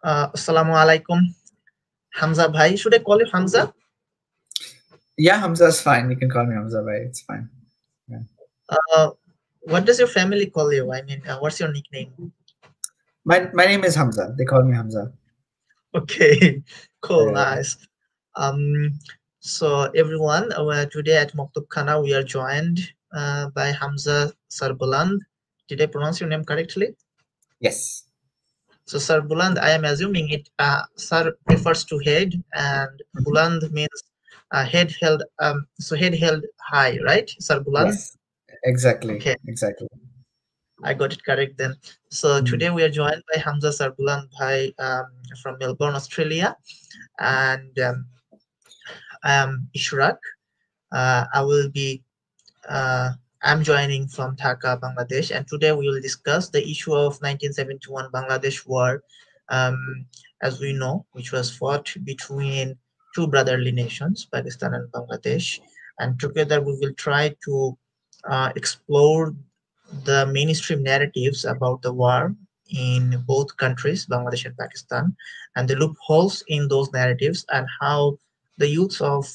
Assalamu alaikum, Hamza bhai. Should I call you Hamza? Yeah, Hamza is fine. You can call me Hamza, bhai. It's fine. Yeah. What does your family call you? I mean, what's your nickname? My name is Hamza. They call me Hamza. Okay, cool, Yeah. nice. Um, so everyone, today at Maktub Khana, we are joined by Hamza Sarbuland. Did I pronounce your name correctly? Yes. So Sarbuland, I am assuming it. Sar refers to head, and Buland means head held. So head held high, right? Sarbuland. Yes. Exactly. Okay. Exactly. I got it correct then. So today we are joined by Hamza Sarbuland Bhai from Melbourne, Australia, and I am Ishraq. I will be. I'm joining from Dhaka, Bangladesh, and today we will discuss the issue of 1971 Bangladesh War, as we know, which was fought between two brotherly nations, Pakistan and Bangladesh, and together we will try to explore the mainstream narratives about the war in both countries, Bangladesh and Pakistan, and the loopholes in those narratives, and how the youths of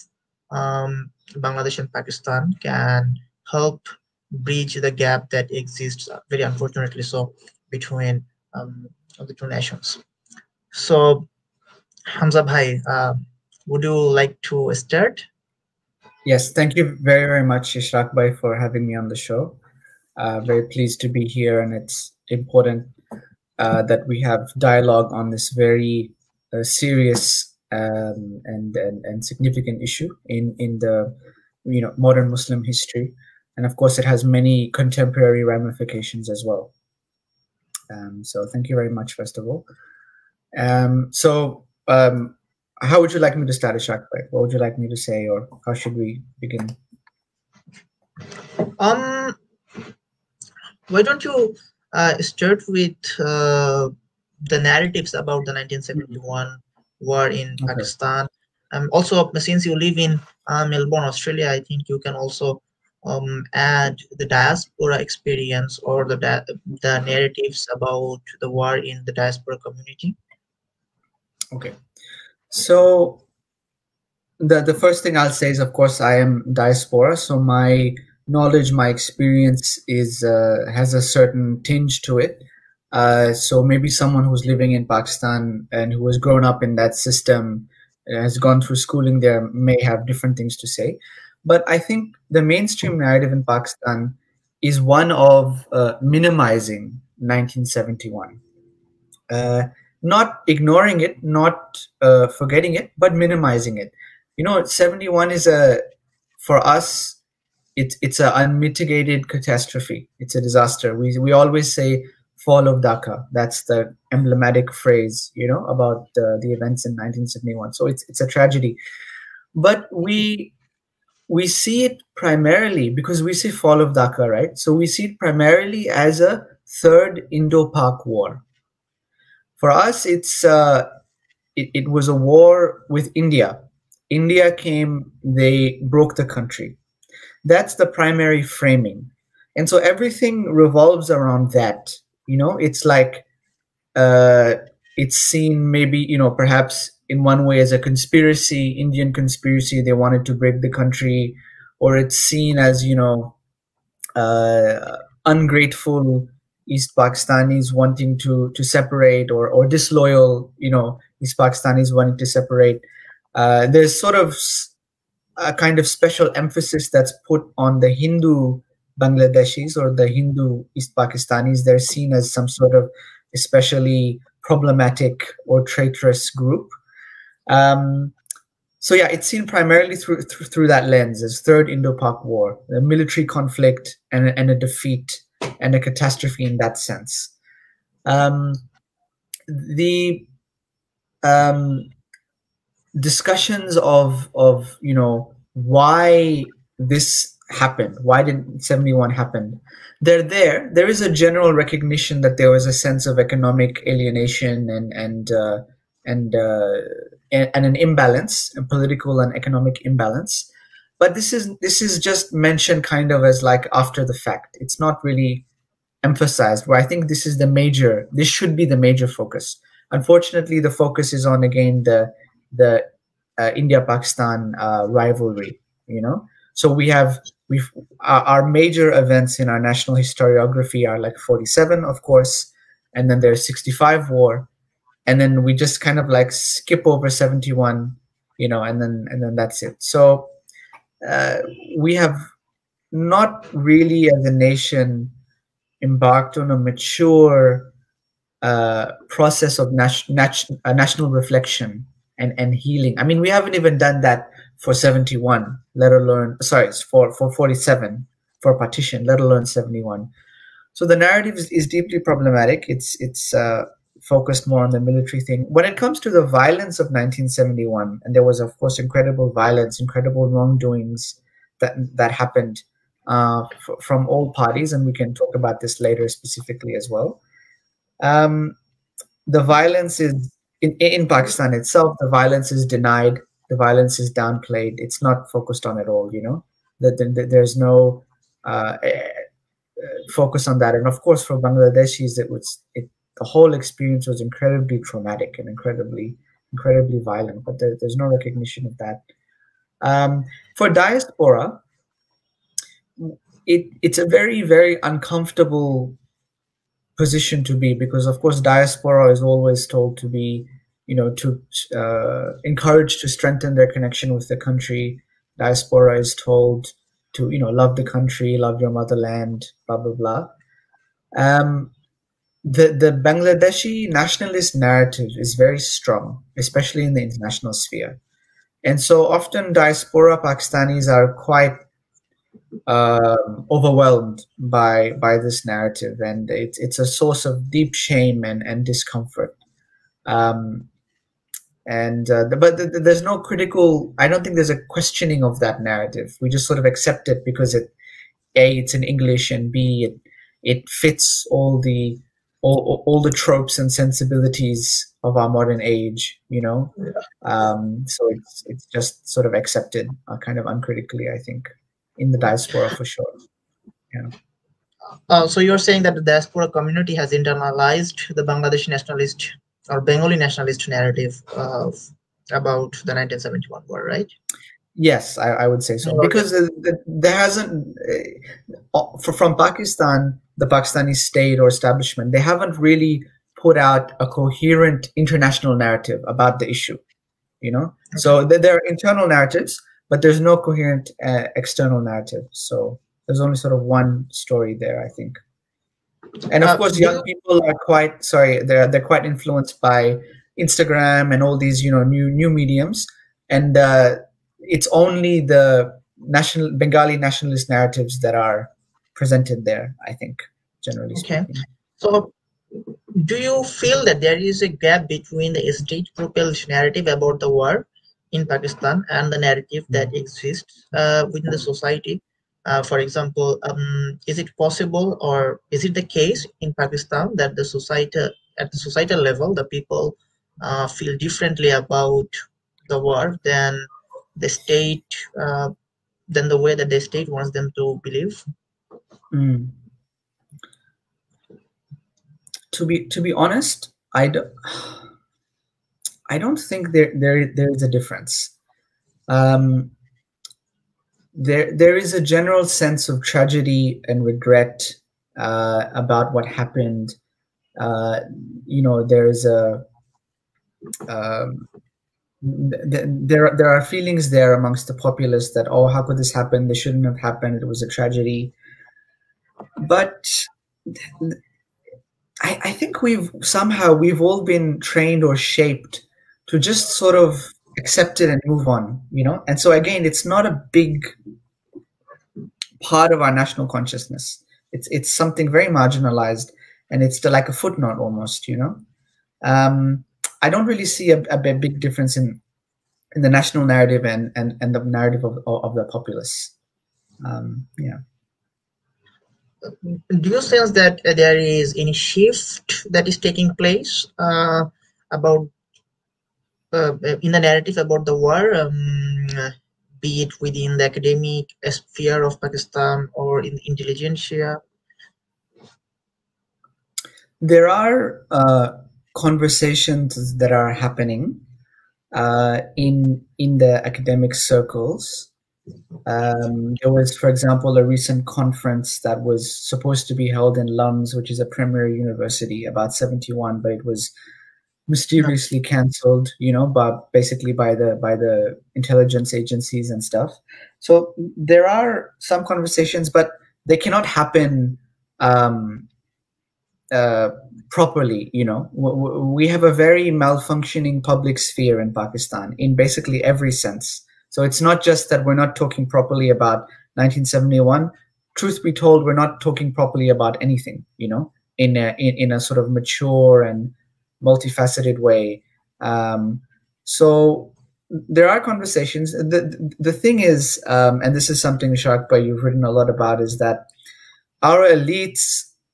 Bangladesh and Pakistan can help bridge the gap that exists, very unfortunately so, between the two nations. So, Hamza Bhai, would you like to start? Yes. Thank you very, very much, Ishraq bhai, for having me on the show. Very pleased to be here, and it's important that we have dialogue on this very serious and significant issue in the modern Muslim history, and of course it has many contemporary ramifications as well. So thank you very much, first of all. How would you like me to start, Ishraq bhai? What would you like me to say, or how should we begin? Why don't you start with the narratives about the 1971 war in Pakistan? Also, since you live in Melbourne, Australia, I think you can also add the diaspora experience or the narratives about the war in the diaspora community. Okay, so the first thing I'll say is, of course, I am diaspora, so my knowledge, my experience is has a certain tinge to it. So maybe someone who's living in Pakistan and who has grown up in that system, has gone through schooling there, may have different things to say. But I think the mainstream narrative in Pakistan is one of minimizing 1971. Not ignoring it, not forgetting it, but minimizing it. 71 is for us, it's an unmitigated catastrophe. It's a disaster. We always say fall of Dhaka. That's the emblematic phrase, about the events in 1971. So it's a tragedy. But we see it primarily because we say fall of Dhaka, right? So we see it primarily as a third Indo-Pak war. For us, it was a war with India. India came, they broke the country. That's the primary framing. And so everything revolves around that. It's like it's seen maybe, perhaps in one way as a conspiracy, Indian conspiracy, they wanted to break the country, or it's seen as, ungrateful East Pakistanis wanting to separate, or disloyal, East Pakistanis wanting to separate. There's sort of a kind of special emphasis that's put on the Hindu Bangladeshis or the Hindu East Pakistanis. They're seen as some sort of especially problematic or traitorous group. So yeah, it's seen primarily through that lens as Third Indo-Pak War, a military conflict and a defeat and a catastrophe in that sense. The discussions of why this happened, why did 71 happen, there is a general recognition that there was a sense of economic alienation and an imbalance, a political and economic imbalance. But this is just mentioned kind of as like after the fact. It's not really emphasized. Where I think this should be the major focus. Unfortunately, the focus is on again the India-Pakistan rivalry. So we've our major events in our national historiography are like 47, of course, and then there's 65 war, and then we just kind of like skip over 71, and then that's it. So we have not really, as a nation, embarked on a mature process of national reflection and healing. I mean, we haven't even done that for 71, let alone, sorry, for 47, for partition, let alone 71. So the narrative is deeply problematic. It's focused more on the military thing. When it comes to the violence of 1971, and there was, of course, incredible violence, incredible wrongdoings that happened from all parties, and we can talk about this later specifically as well. The violence is in Pakistan itself. The violence is denied. The violence is downplayed. It's not focused on at all. There's no focus on that. And of course, for Bangladeshis, the whole experience was incredibly traumatic and incredibly violent. But there's no recognition of that. For diaspora, it's a very, very uncomfortable position to be, because of course diaspora is always told to be, to encouraged to strengthen their connection with the country. Diaspora is told to, love the country, love your motherland, blah blah blah. The Bangladeshi nationalist narrative is very strong, especially in the international sphere, and so often diaspora Pakistanis are quite overwhelmed by this narrative, and it's a source of deep shame and discomfort. But there's no critical. I don't think there's a questioning of that narrative. We just sort of accept it because it's in English, and B, it fits all the tropes and sensibilities of our modern age. So it's just sort of accepted, kind of uncritically, I think, in the diaspora for sure. So you're saying that the diaspora community has internalized the Bangladeshi nationalist or Bengali nationalist narrative about the 1971 war, right? Yes, I would say so, because there hasn't, from Pakistan, the Pakistani state or establishment, they haven't really put out a coherent international narrative about the issue. Okay. So there are internal narratives, but there's no coherent external narrative. So there's only sort of one story there, I think. And of course, young people are quite they're quite influenced by Instagram and all these new mediums, and it's only the Bengali nationalist narratives that are presented there, I think, generally speaking. So do you feel that there is a gap between the state-propelled narrative about the war in Pakistan and the narrative that exists within the society? For example, is it possible, or is it the case in Pakistan that at the societal level, the people feel differently about the war than the state, than the way that the state wants them to believe? To be honest, I don't think there is a difference. There is a general sense of tragedy and regret about what happened. There's there are feelings there amongst the populace that, oh, how could this happen? This shouldn't have happened. It was a tragedy. But I think we've all been trained or shaped to just sort of accept it and move on, And so again, it's not a big part of our national consciousness. It's something very marginalized, and it's like a footnote almost, I don't really see a big difference in the national narrative and the narrative of the populace. Do you sense that there is any shift that is taking place about in the narrative about the war, be it within the academic sphere of Pakistan or in the intelligentsia? There are conversations that are happening in the academic circles. There was, for example, a recent conference that was supposed to be held in Lums, which is a premier university, about 71, but it was mysteriously cancelled, but basically by the intelligence agencies and stuff. So there are some conversations, but they cannot happen properly. We have a very malfunctioning public sphere in Pakistan in basically every sense. So it's not just that we're not talking properly about 1971. Truth be told, we're not talking properly about anything, in a sort of mature and multifaceted way. So there are conversations. The thing is, and this is something, Sharkba, you've written a lot about, is that our elites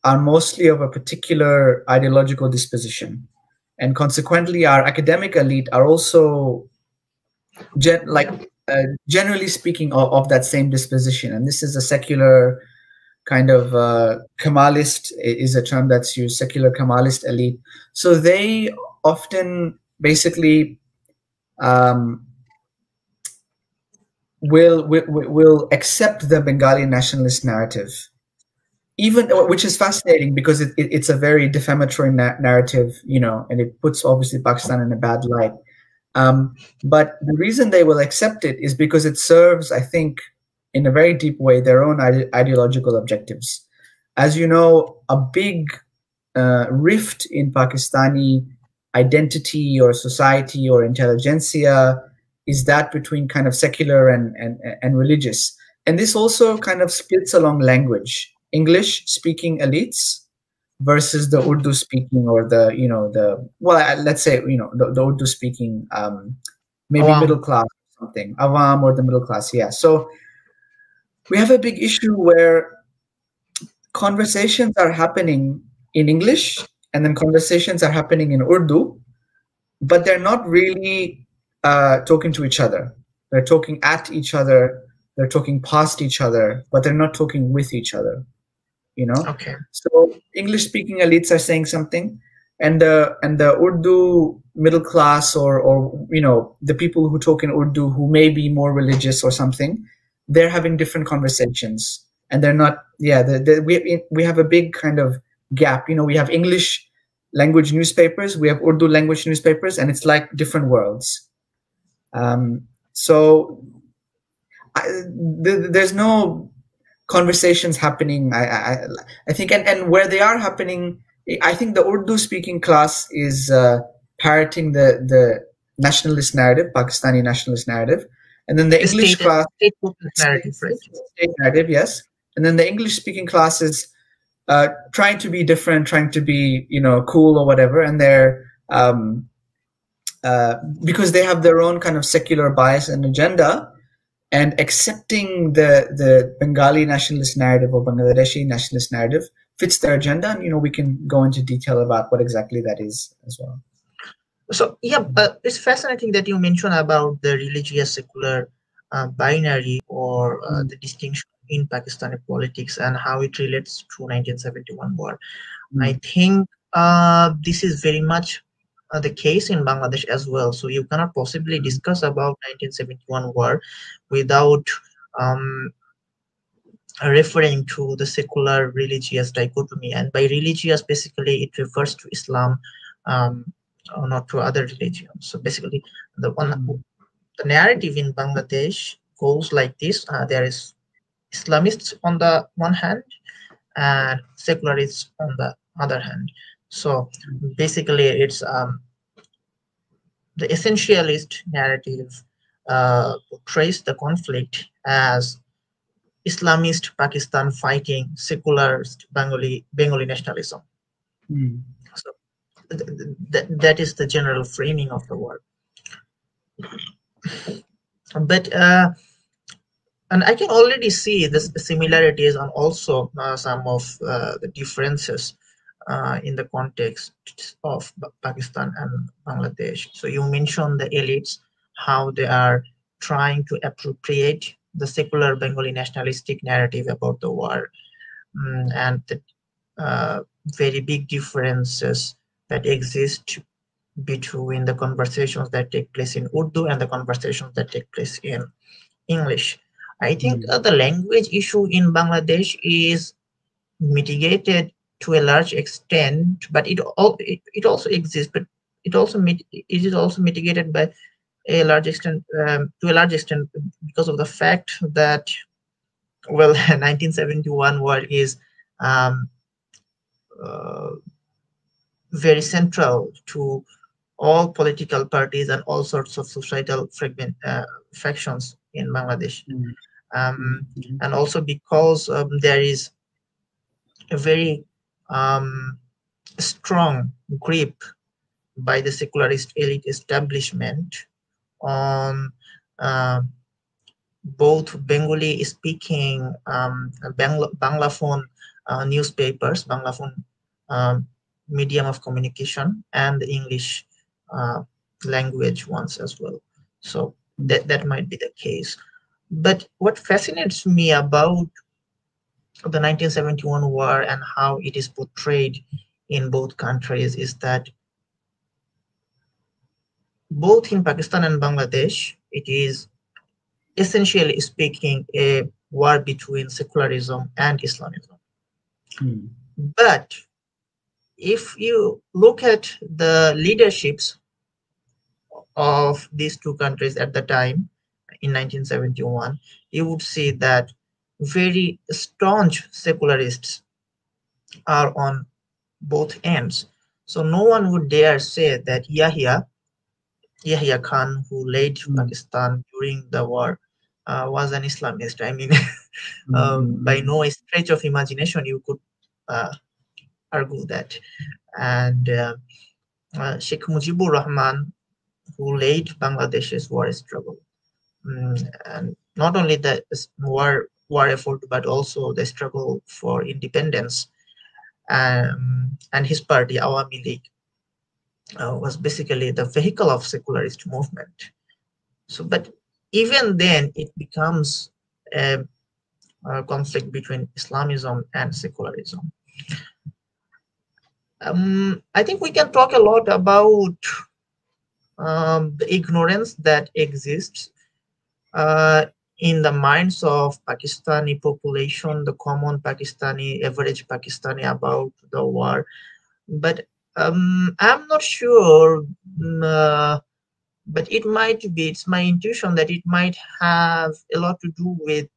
are mostly of a particular ideological disposition. And consequently, our academic elite are also generally speaking of that same disposition. And this is a secular kind of Kemalist is a term that's used, secular Kemalist elite. So they often basically will accept the Bengali nationalist narrative, even, which is fascinating because it's a very defamatory narrative, and it puts obviously Pakistan in a bad light. But the reason they will accept it is because it serves, I think, in a very deep way, their own ideological objectives. As you know, a big rift in Pakistani identity or society or intelligentsia is that between kind of secular and religious. And this also kind of splits along language. English-speaking elites versus the Urdu-speaking or let's say, the Urdu-speaking, maybe Awam. Middle class or something, Awam or the middle class, yeah. So we have a big issue where conversations are happening in English and then conversations are happening in Urdu, but they're not really talking to each other. They're talking at each other, they're talking past each other, but they're not talking with each other. Okay. So English-speaking elites are saying something, and the Urdu middle class or the people who talk in Urdu who may be more religious or something, they're having different conversations, and they're not. Yeah, we have a big kind of gap. We have English language newspapers, we have Urdu language newspapers, and it's like different worlds. So there's no conversations happening, I think, and where they are happening, I think the Urdu speaking class is parroting the nationalist narrative, Pakistani nationalist narrative, and then the English class, state narrative, yes, and then the English speaking class is trying to be different, trying to be cool or whatever, and they're because they have their own kind of secular bias and agenda. And accepting the Bengali nationalist narrative or Bangladeshi nationalist narrative fits their agenda, and we can go into detail about what exactly that is as well. So yeah, it's fascinating that you mentioned about the religious secular binary or the distinction in Pakistani politics and how it relates to 1971 war. I think this is very much the case in Bangladesh as well. So you cannot possibly discuss about 1971 war without referring to the secular religious dichotomy. And by religious, basically it refers to Islam, or not to other religions. So basically the narrative in Bangladesh goes like this. There is Islamists on the one hand and secularists on the other hand. So basically it's the essentialist narrative portrays the conflict as Islamist Pakistan fighting secularist Bengali nationalism. So that is the general framing of the war. But and I can already see the similarities and also some of the differences in the context of Pakistan and Bangladesh. So you mentioned the elites, how they are trying to appropriate the secular Bengali nationalistic narrative about the war, and the very big differences that exist between the conversations that take place in Urdu and the conversations that take place in English. I think the language issue in Bangladesh is mitigated to a large extent, but it also exists, but it is also mitigated by a large extent, to a large extent, because of the fact that, well, 1971 war is very central to all political parties and all sorts of societal fractions in Bangladesh. And also because there is a very strong grip by the secularist elite establishment on both Bengali speaking Banglaphone newspapers, Banglaphone medium of communication, and the English language ones as well. So that might be the case. But what fascinates me about the 1971 war and how it is portrayed in both countries is that both in Pakistan and Bangladesh, it is essentially speaking a war between secularism and Islamism. But if you look at the leaderships of these two countries at the time in 1971, you would see that very staunch secularists are on both ends. So no one would dare say that Yahya Khan, who led Pakistan during the war, was an Islamist. I mean, by no stretch of imagination you could argue that. And Sheikh Mujibur Rahman, who led Bangladesh's war struggle, and not only the war effort, but also the struggle for independence, and his party, Awami League, was basically the vehicle of secularist movement. So, but even then, it becomes a conflict between Islamism and secularism. I think we can talk a lot about the ignorance that exists in the minds of Pakistani population, the common Pakistani, average Pakistani, about the war. But I'm not sure, but it might be, it's my intuition that it might have a lot to do with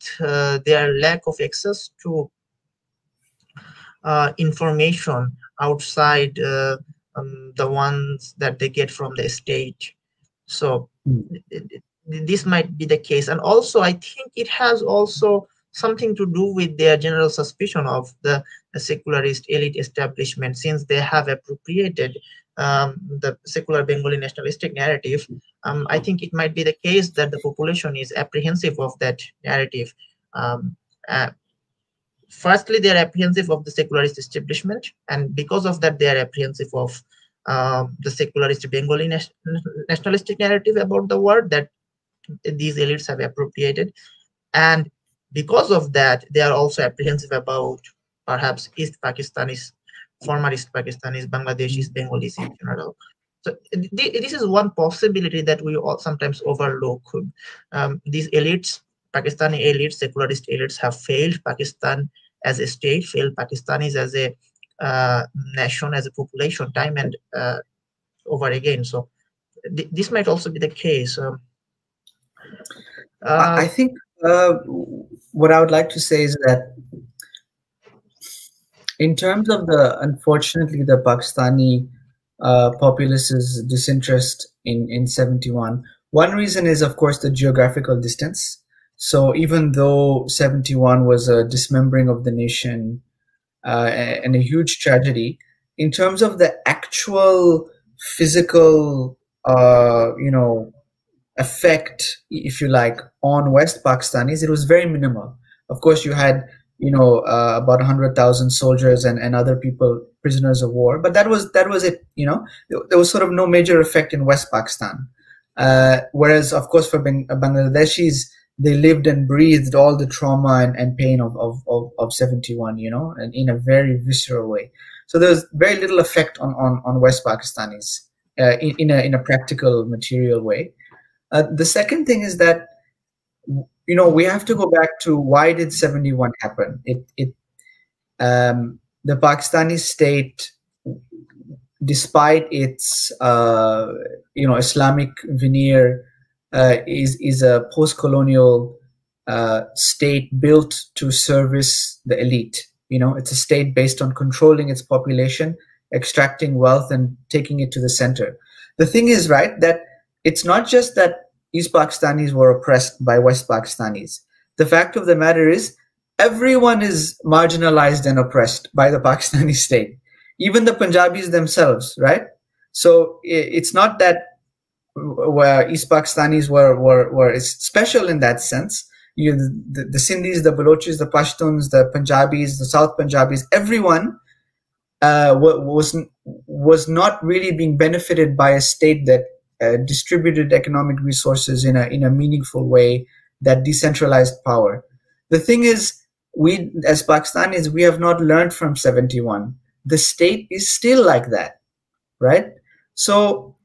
their lack of access to information outside the ones that they get from the state. So this might be the case. And also, I think it has also something to do with their general suspicion of the secularist elite establishment, since they have appropriated the secular Bengali nationalistic narrative. I think it might be the case that the population is apprehensive of that narrative. Firstly, they are apprehensive of the secularist establishment, and because of that, they are apprehensive of the secularist Bengali nationalistic narrative about the war that these elites have appropriated. And because of that, they are also apprehensive about perhaps East Pakistanis, former East Pakistanis, Bangladeshis, Bengalis in general. So this is one possibility that we all sometimes overlook. These elites, Pakistani elites, secularist elites, have failed Pakistan as a state, failed Pakistanis as a nation, as a population, time and over again. So this might also be the case. I think what I would like to say is that in terms of unfortunately, the Pakistani populace's disinterest in 71, one reason is, of course, the geographical distance. So even though 71 was a dismembering of the nation and a huge tragedy, in terms of the actual physical, effect, if you like, on West Pakistanis, it was very minimal. Of course, you had about 100,000 soldiers and other people, prisoners of war, but that was it. There was sort of no major effect in West Pakistan. Whereas, of course, for Bangladeshis, they lived and breathed all the trauma and pain of 71, and in a very visceral way. So there's very little effect on West Pakistanis in a practical, material way. The second thing is that, we have to go back to why did 71 happen? The Pakistani state, despite its Islamic veneer, is a post-colonial state built to service the elite. It's a state based on controlling its population, extracting wealth, and taking it to the center. The thing is, right, that it's not just that East Pakistanis were oppressed by West Pakistanis. The fact of the matter is, everyone is marginalized and oppressed by the Pakistani state, even the Punjabis themselves, right? So it's not that where East Pakistanis were special in that sense. The Sindhis, the Balochis, the Pashtuns, the Punjabis, the South Punjabis, everyone was not really being benefited by a state that distributed economic resources in a meaningful way, that decentralized power. The thing is, we as Pakistanis, we have not learned from 71. The state is still like that, right? So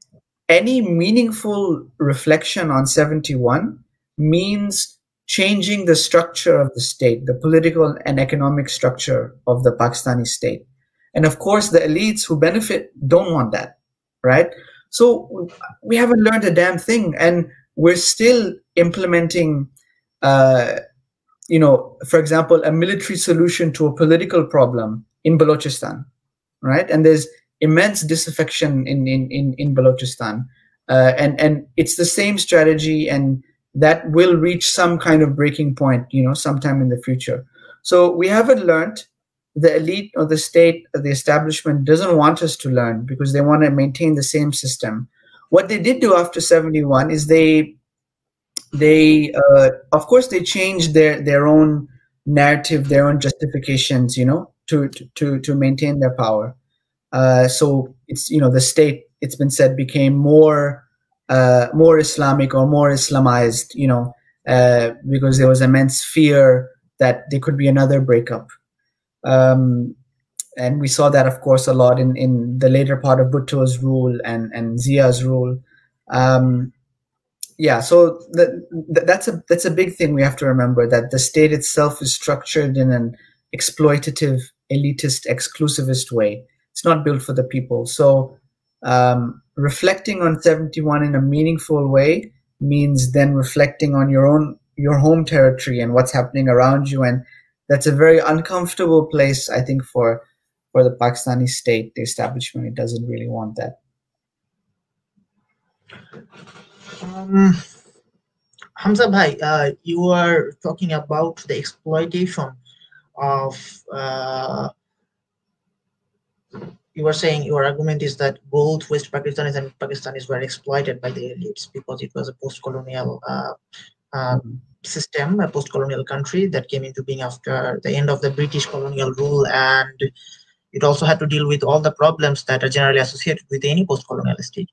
any meaningful reflection on 71 means changing the structure of the state, the political and economic structure of the Pakistani state. And of course, the elites who benefit don't want that, right? So we haven't learned a damn thing, and we're still implementing, for example, a military solution to a political problem in Balochistan, right? And there's immense disaffection in Balochistan, and it's the same strategy, and that will reach some kind of breaking point, sometime in the future. So we haven't learned. The elite or the state or the establishment doesn't want us to learn because they want to maintain the same system. What they did do after 71 is they of course they changed their own narrative, their own justifications, to maintain their power. So it's, the state, it's been said, became more Islamic or more Islamized, because there was immense fear that there could be another breakup. And we saw that, of course, a lot in the later part of Bhutto's rule and Zia's rule. So that's a big thing we have to remember, that the state itself is structured in an exploitative, elitist, exclusivist way. It's not built for the people. So reflecting on 71 in a meaningful way means then reflecting on your home territory and what's happening around you. And that's a very uncomfortable place, I think, for the Pakistani state, the establishment. It doesn't really want that. Hamza Bhai, you are talking about the exploitation of. You were saying your argument is that both West Pakistanis and Pakistanis were exploited by the elites because it was a post-colonial system, a post-colonial country that came into being after the end of the British colonial rule, and it also had to deal with all the problems that are generally associated with any post-colonial state.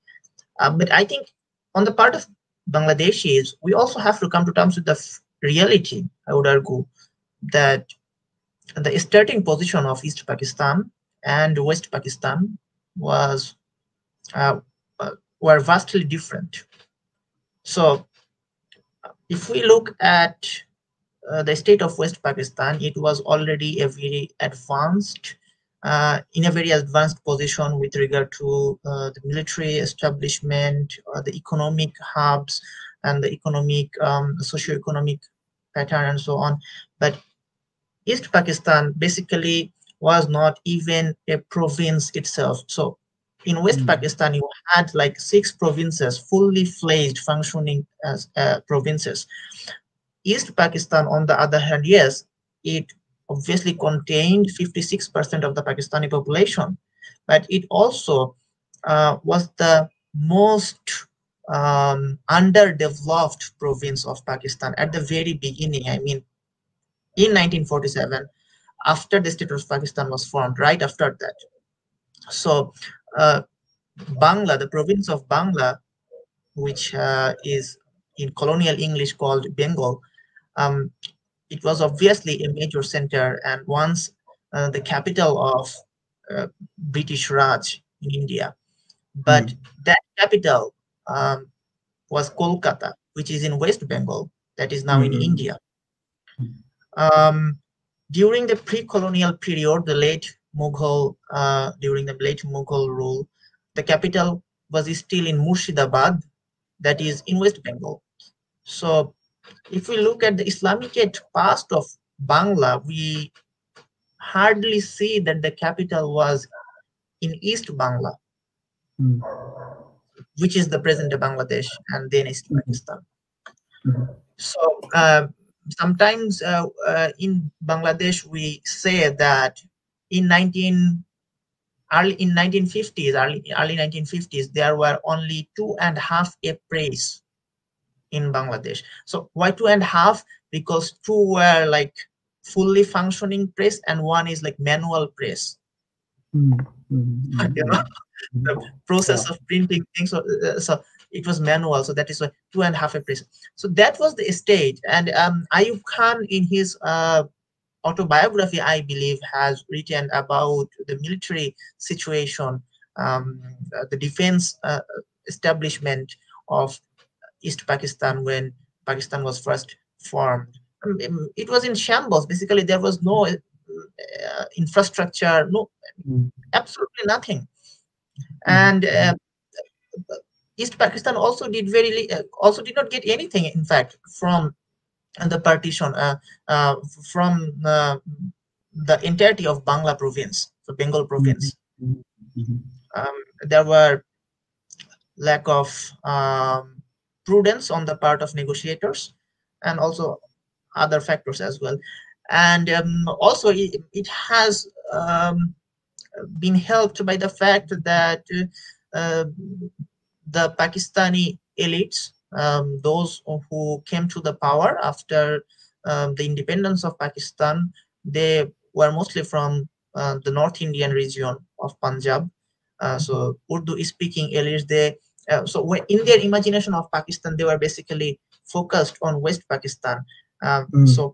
But I think on the part of Bangladeshis, we also have to come to terms with the reality, I would argue, that the starting position of East Pakistan and West Pakistan were vastly different. So if we look at the state of West Pakistan, it was already a very advanced, in a very advanced position with regard to the military establishment, the economic hubs, and the economic, socio-economic pattern, and so on. But East Pakistan basically was not even a province itself. So in West Pakistan, you had like 6 provinces, fully fledged, functioning as provinces. East Pakistan, on the other hand, yes, it obviously contained 56% of the Pakistani population, but it also was the most underdeveloped province of Pakistan at the very beginning. I mean, in 1947, after the state of Pakistan was formed, right after that. So Bangla, the province of Bangla, which is in colonial English called Bengal, it was obviously a major center, and once the capital of British Raj in India. But that capital was Kolkata, which is in West Bengal, that is now in India. During the pre-colonial period, during the late Mughal rule, the capital was still in Murshidabad, that is in West Bengal. So if we look at the Islamicate past of Bangla, we hardly see that the capital was in East Bangla, which is the present Bangladesh and then East Pakistan. So sometimes in Bangladesh we say that in 1950s, early 1950s, there were only 2.5 appraise in Bangladesh. So why 2.5? Because 2 were like fully functioning press and 1 is like manual press. You know, the process of printing things. So it was manual. So that is why 2.5 appraise. So that was the state. And Ayub Khan in his autobiography, I believe, has written about the military situation, the defense establishment of East Pakistan when Pakistan was first formed. It was in shambles. Basically, there was no infrastructure, absolutely nothing. And East Pakistan also did not get anything, in fact, from the partition, from the entirety of Bangla province, so Bengal province. There were lack of prudence on the part of negotiators, and also other factors as well. And also it has been helped by the fact that the Pakistani elites, those who came to the power after the independence of Pakistan, they were mostly from the North Indian region of Punjab. So Urdu-speaking elites, so in their imagination of Pakistan, they were basically focused on West Pakistan. So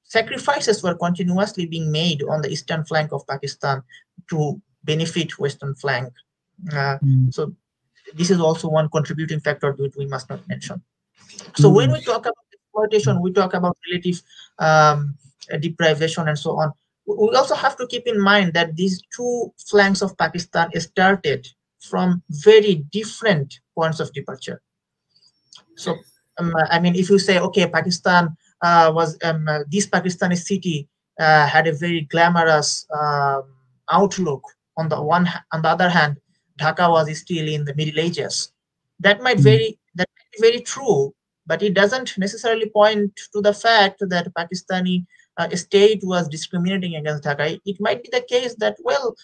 sacrifices were continuously being made on the eastern flank of Pakistan to benefit western flank. So this is also one contributing factor that we must not mention. So when we talk about exploitation, we talk about relative deprivation and so on. We also have to keep in mind that these two flanks of Pakistan started from very different points of departure. So, I mean, if you say, okay, Pakistan was this Pakistani city had a very glamorous outlook. On the other hand, Dhaka was still in the Middle Ages. That might be very true, but it doesn't necessarily point to the fact that Pakistani state was discriminating against Dhaka. It might be the case that, well,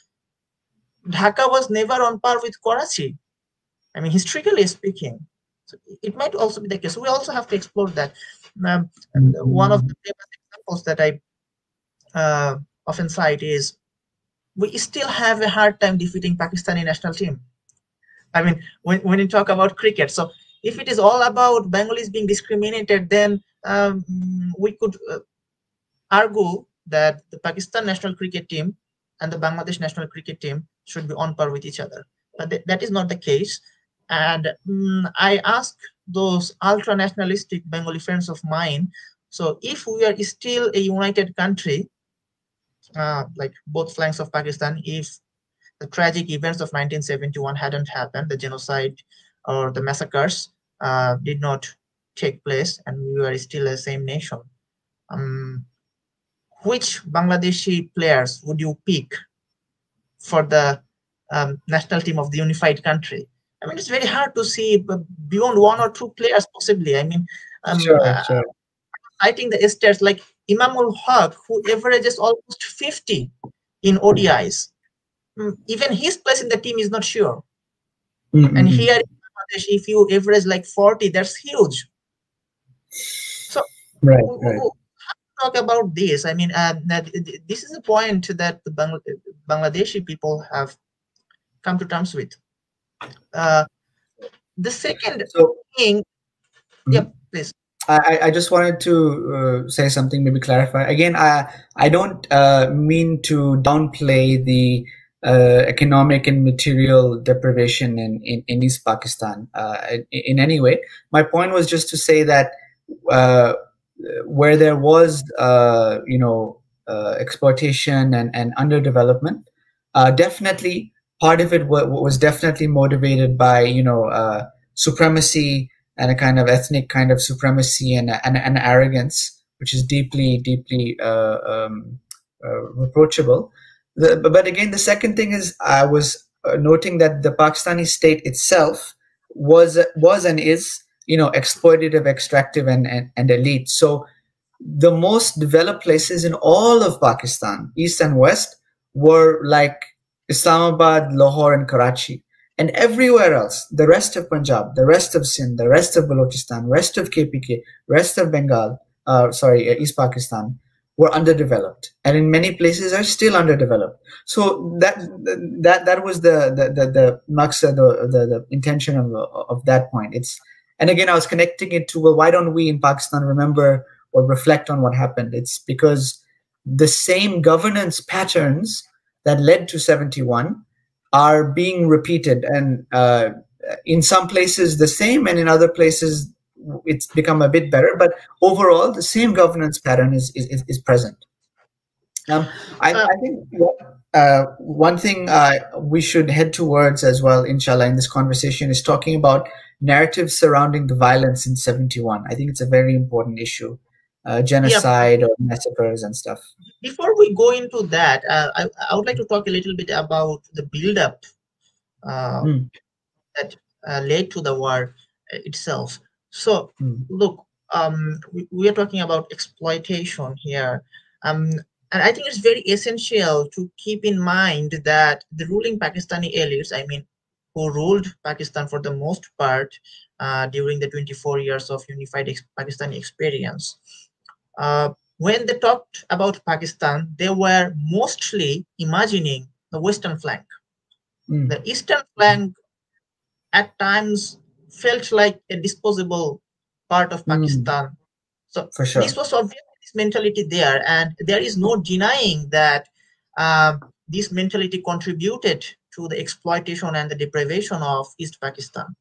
Dhaka was never on par with Karachi. I mean, historically speaking. So it might also be the case. So we also have to explore that. One of the famous examples that I often cite is we still have a hard time defeating Pakistani national team. I mean, when you talk about cricket, so if it is all about Bengalis being discriminated, then we could argue that the Pakistan national cricket team and the Bangladesh national cricket team should be on par with each other. But that is not the case. And I ask those ultra-nationalistic Bengali friends of mine, so if we are still a united country, like both flanks of Pakistan, if the tragic events of 1971 hadn't happened, the genocide or the massacres did not take place, and we were still the same nation, which Bangladeshi players would you pick for the national team of the unified country? I mean, it's very hard to see, but beyond 1 or 2 players possibly. I mean, sure. citing the stats like Imamul Haq, who averages almost 50 in ODIs. Even his place in the team is not sure. And here in Bangladesh, if you average like 40, that's huge. So right. Talk about this. I mean, this is a point that the Bangladeshi people have come to terms with. The second thing, please. I just wanted to say something, maybe clarify. Again, I don't mean to downplay the economic and material deprivation in East Pakistan in any way. My point was just to say that where there was, exploitation and underdevelopment, definitely part of it was definitely motivated by, supremacy and a kind of ethnic kind of supremacy and arrogance, which is deeply reproachable. But again, the second thing is I was noting that the Pakistani state itself was and is, exploitative, extractive, and elite. So the most developed places in all of Pakistan, east and west, were like Islamabad, Lahore, and Karachi. And everywhere else, the rest of Punjab, the rest of Sindh, the rest of Balochistan, rest of KPK, rest of Bengal, East Pakistan, were underdeveloped, and in many places are still underdeveloped. So that was the maqsad, the intention of that point. And again, I was connecting it to, well, why don't we in Pakistan remember or reflect on what happened? It's because the same governance patterns that led to 71 are being repeated, and in some places the same, and in other places it's become a bit better, but overall the same governance pattern is present. I think one thing we should head towards as well, inshallah, in this conversation is talking about narratives surrounding the violence in 71. I think it's a very important issue, genocide or massacres and stuff. Before we go into that, I would like to talk a little bit about the build-up that led to the war itself. So, look, we are talking about exploitation here. And I think it's very essential to keep in mind that the ruling Pakistani elites, I mean, who ruled Pakistan for the most part during the 24 years of unified Pakistani experience, when they talked about Pakistan, they were mostly imagining the western flank. The eastern flank at times felt like a disposable part of Pakistan. So for sure, this was obviously this mentality there, and there is no denying that this mentality contributed to the exploitation and the deprivation of East Pakistan.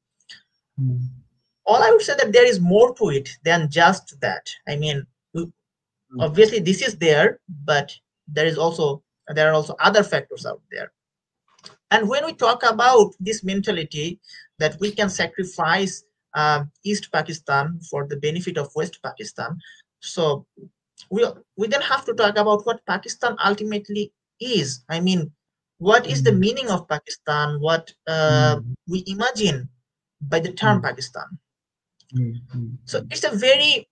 All I would say that there is more to it than just that. I mean, obviously this is there, but there are also other factors out there. And when we talk about this mentality that we can sacrifice East Pakistan for the benefit of West Pakistan, so we then have to talk about what Pakistan ultimately is. I mean, what is the meaning of Pakistan? What we imagine by the term Pakistan? So it's a very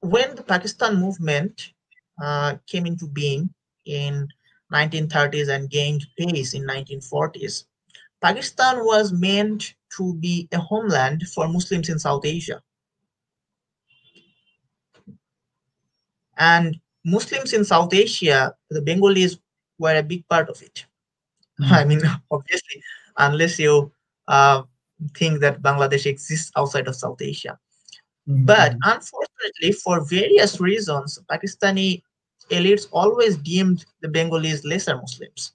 when the Pakistan movement came into being in 1930s and gained pace in 1940s, Pakistan was meant to be a homeland for Muslims in South Asia. And Muslims in South Asia, the Bengalis were a big part of it. I mean, obviously, unless you think that Bangladesh exists outside of South Asia. But unfortunately, for various reasons, Pakistani elites always deemed the Bengalis lesser Muslims.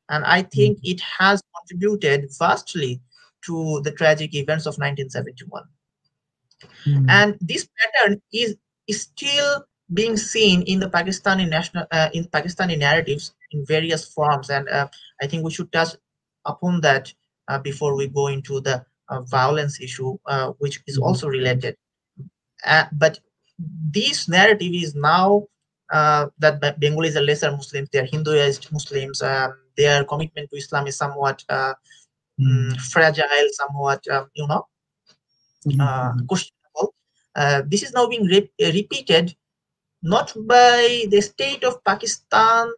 And I think it has contributed vastly to the tragic events of 1971. And this pattern is still being seen in the Pakistani Pakistani narratives in various forms. And I think we should touch upon that before we go into the violence issue, which is also related. But this narrative is now that Bengalis are lesser Muslims, they are Hinduist Muslims, their commitment to Islam is somewhat fragile, somewhat, questionable. This is now being repeated not by the state of Pakistan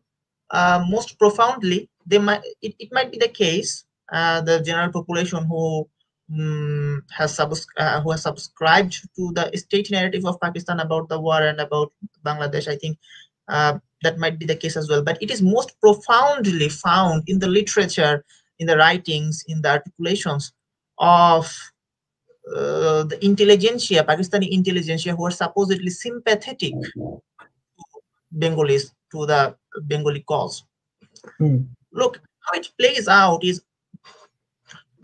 most profoundly. It might be the case, the general population who has subscribed to the state narrative of Pakistan about the war and about Bangladesh. I think that might be the case as well. But it is most profoundly found in the literature, in the writings, in the articulations of the intelligentsia, Pakistani intelligentsia, who are supposedly sympathetic to Bengalis to the Bengali cause. Look, how it plays out is,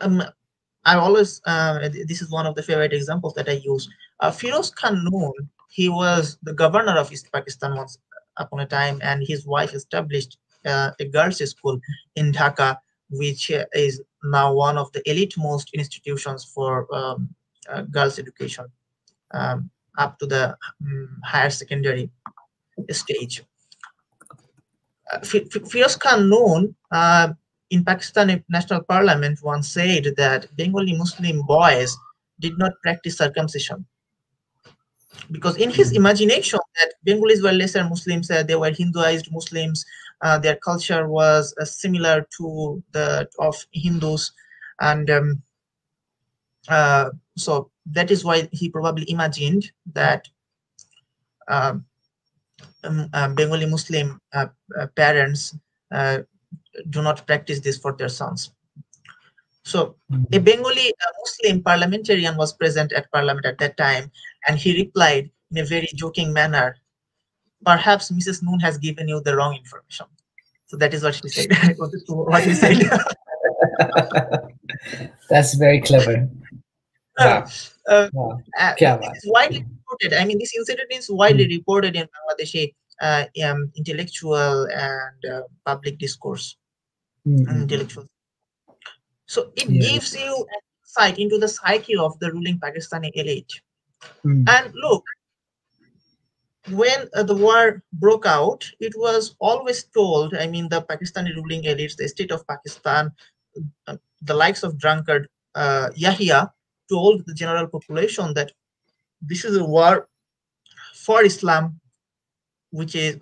I always, this is one of the favorite examples that I use. Firoz Khan Noon, he was the governor of East Pakistan once upon a time, and his wife established a girls' school in Dhaka, which is now one of the elite most institutions for girls' education up to the higher secondary stage. Firoz Khan Noon in Pakistani National Parliament once said that Bengali Muslim boys did not practice circumcision, because in his imagination that Bengalis were lesser Muslims, they were Hinduized Muslims, their culture was similar to the of Hindus, and so that is why he probably imagined that Bengali Muslim parents do not practice this for their sons. So a Bengali Muslim parliamentarian was present at parliament at that time, and he replied in a very joking manner, "Perhaps Mrs. Noon has given you the wrong information." So that is what she said. What he said. That's very clever. Wow. This is widely reported. I mean, this incident is widely reported in Bangladeshi intellectual and public discourse. Intellectual. So it gives you an insight into the psyche of the ruling Pakistani elite. And look, when the war broke out, it was always told, I mean, the Pakistani ruling elites, the state of Pakistan, the likes of drunkard Yahya, told the general population that this is a war for Islam, which is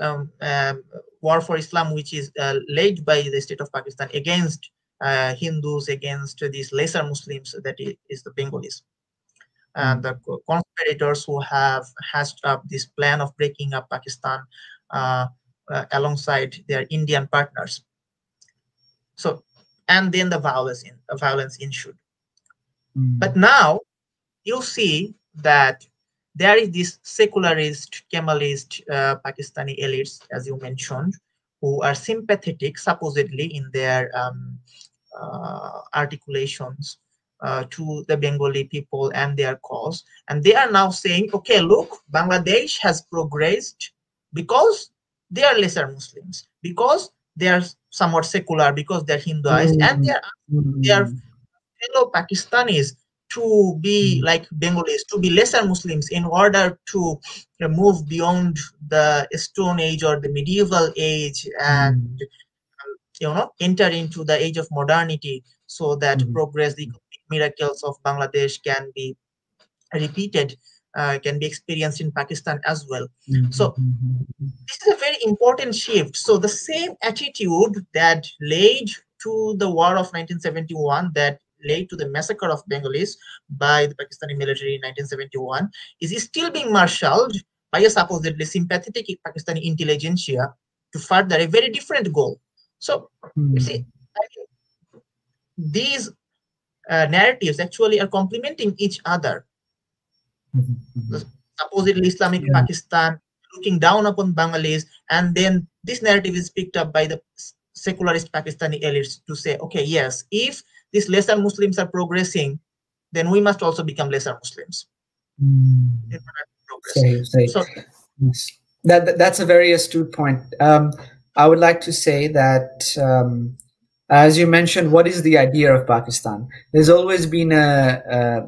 war for Islam, which is led by the state of Pakistan against Hindus, against these lesser Muslims, that is the Bengalis. And the conspirators who have hashed up this plan of breaking up Pakistan alongside their Indian partners. So, and then the violence ensued. But now you see that there is this secularist, Kemalist Pakistani elites, as you mentioned, who are sympathetic, supposedly, in their articulations to the Bengali people and their cause. And they are now saying, okay, look, Bangladesh has progressed because they are lesser Muslims, because they are somewhat secular, because they're Hinduized, and they are fellow Pakistanis to be like Bengalis, to be lesser Muslims, in order to move beyond the Stone Age or the medieval age and enter into the age of modernity, so that progress, the economic miracles of Bangladesh can be repeated, can be experienced in Pakistan as well. So this is a very important shift. So the same attitude that led to the war of 1971, that led to the massacre of Bengalis by the Pakistani military in 1971, is still being marshaled by a supposedly sympathetic Pakistani intelligentsia to further a very different goal. So you see, these narratives actually are complementing each other. Supposedly Islamic Pakistan looking down upon Bengalis, and then this narrative is picked up by the secularist Pakistani elites to say, okay, yes, if these lesser Muslims are progressing, then we must also become lesser Muslims. So that's a very astute point. I would like to say that, as you mentioned, what is the idea of Pakistan? There's always been a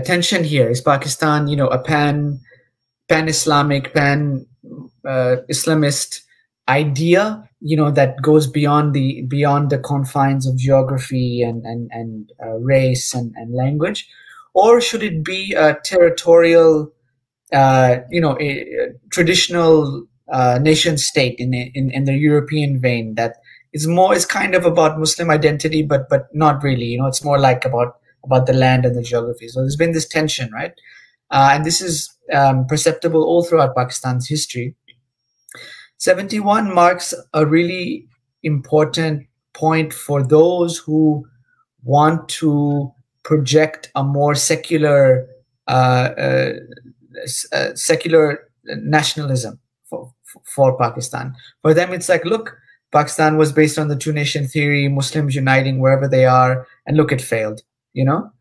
tension here. Is Pakistan, a pan-Islamic, pan-Islamist idea, that goes beyond the confines of geography and race and language, or should it be a territorial, a traditional nation state in the European vein that is kind of about Muslim identity, but not really. It's more like about the land and the geography. So there's been this tension, right? And this is perceptible all throughout Pakistan's history. 71 marks a really important point for those who want to project a more secular nationalism for Pakistan. For them, it's like, look, Pakistan was based on the two-nation theory, Muslims uniting wherever they are, and look, it failed. You know,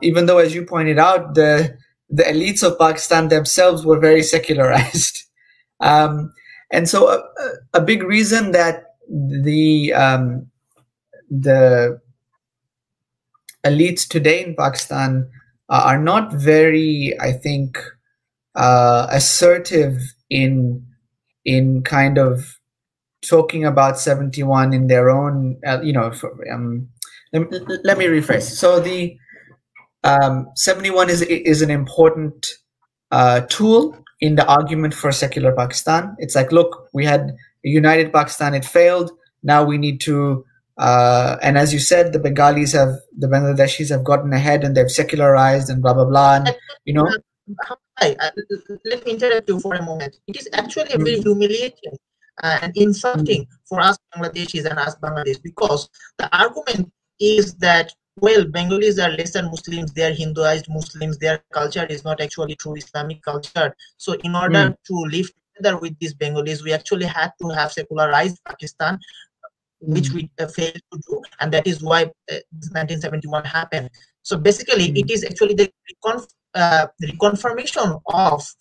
even though, as you pointed out, the elites of Pakistan themselves were very secularized, and so a big reason that the elites today in Pakistan are not very, I think, assertive in kind of talking about 71 in their own, let me rephrase. So the 71 is an important tool in the argument for secular Pakistan. It's like, look, we had a united Pakistan, it failed. Now we need to, and as you said, the Bangladeshis have gotten ahead and they've secularized and blah blah blah. And, you know, hi, let me interrupt you for a moment. It is actually a very humiliating and insulting for us Bangladeshis and us Bangladesh, because the argument is that, well, Bengalis are lesser Muslims, they are Hinduized Muslims, their culture is not actually true Islamic culture. So in order to live together with these Bengalis, we actually had to have secularized Pakistan, which we failed to do, and that is why 1971 happened. So basically, it is actually the reconfirmation of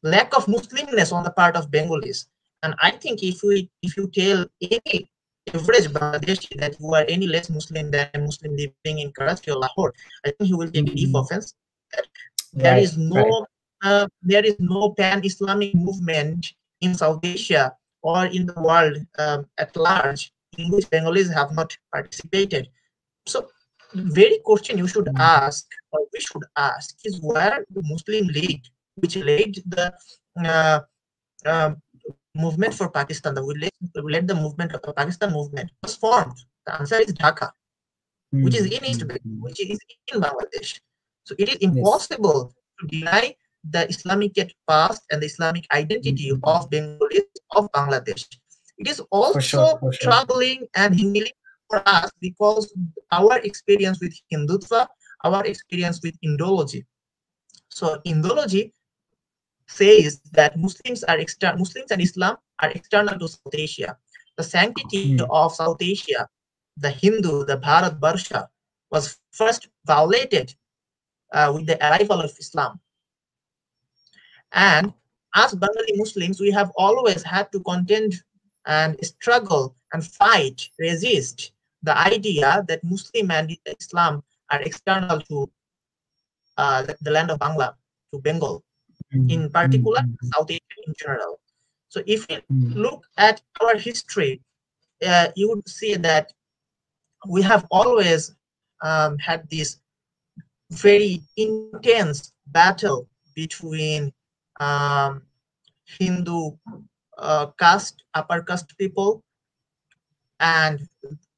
lack of Muslimness on the part of Bengalis. And I think if you tell any average Bangladeshi that you are any less Muslim than a Muslim living in Karachi or Lahore, I think he will take deep offense. There is no pan-Islamic movement in South Asia or in the world at large in which Bengalis have not participated. So the very question you should ask, or we should ask, is where the Muslim League, which led the movement for Pakistan, led the movement of the Pakistan movement, was formed. The answer is Dhaka, which is in East Bengal, which is in Bangladesh. So it is impossible to deny the Islamic past and the Islamic identity of Bengalis of Bangladesh. It is also troubling and humiliating for us because our experience with Hindutva, our experience with Indology. So Indology says that Muslims and Islam are external to South Asia. The sanctity of South Asia, the Hindu, the Bharat Barsha, was first violated with the arrival of Islam. And as Bengali Muslims, we have always had to contend and struggle and fight, resist the idea that Muslim and Islam are external to the land of Bangla, to Bengal, in particular, South Asia in general. So if you look at our history, you would see that we have always had this very intense battle between Hindu caste, upper caste people, and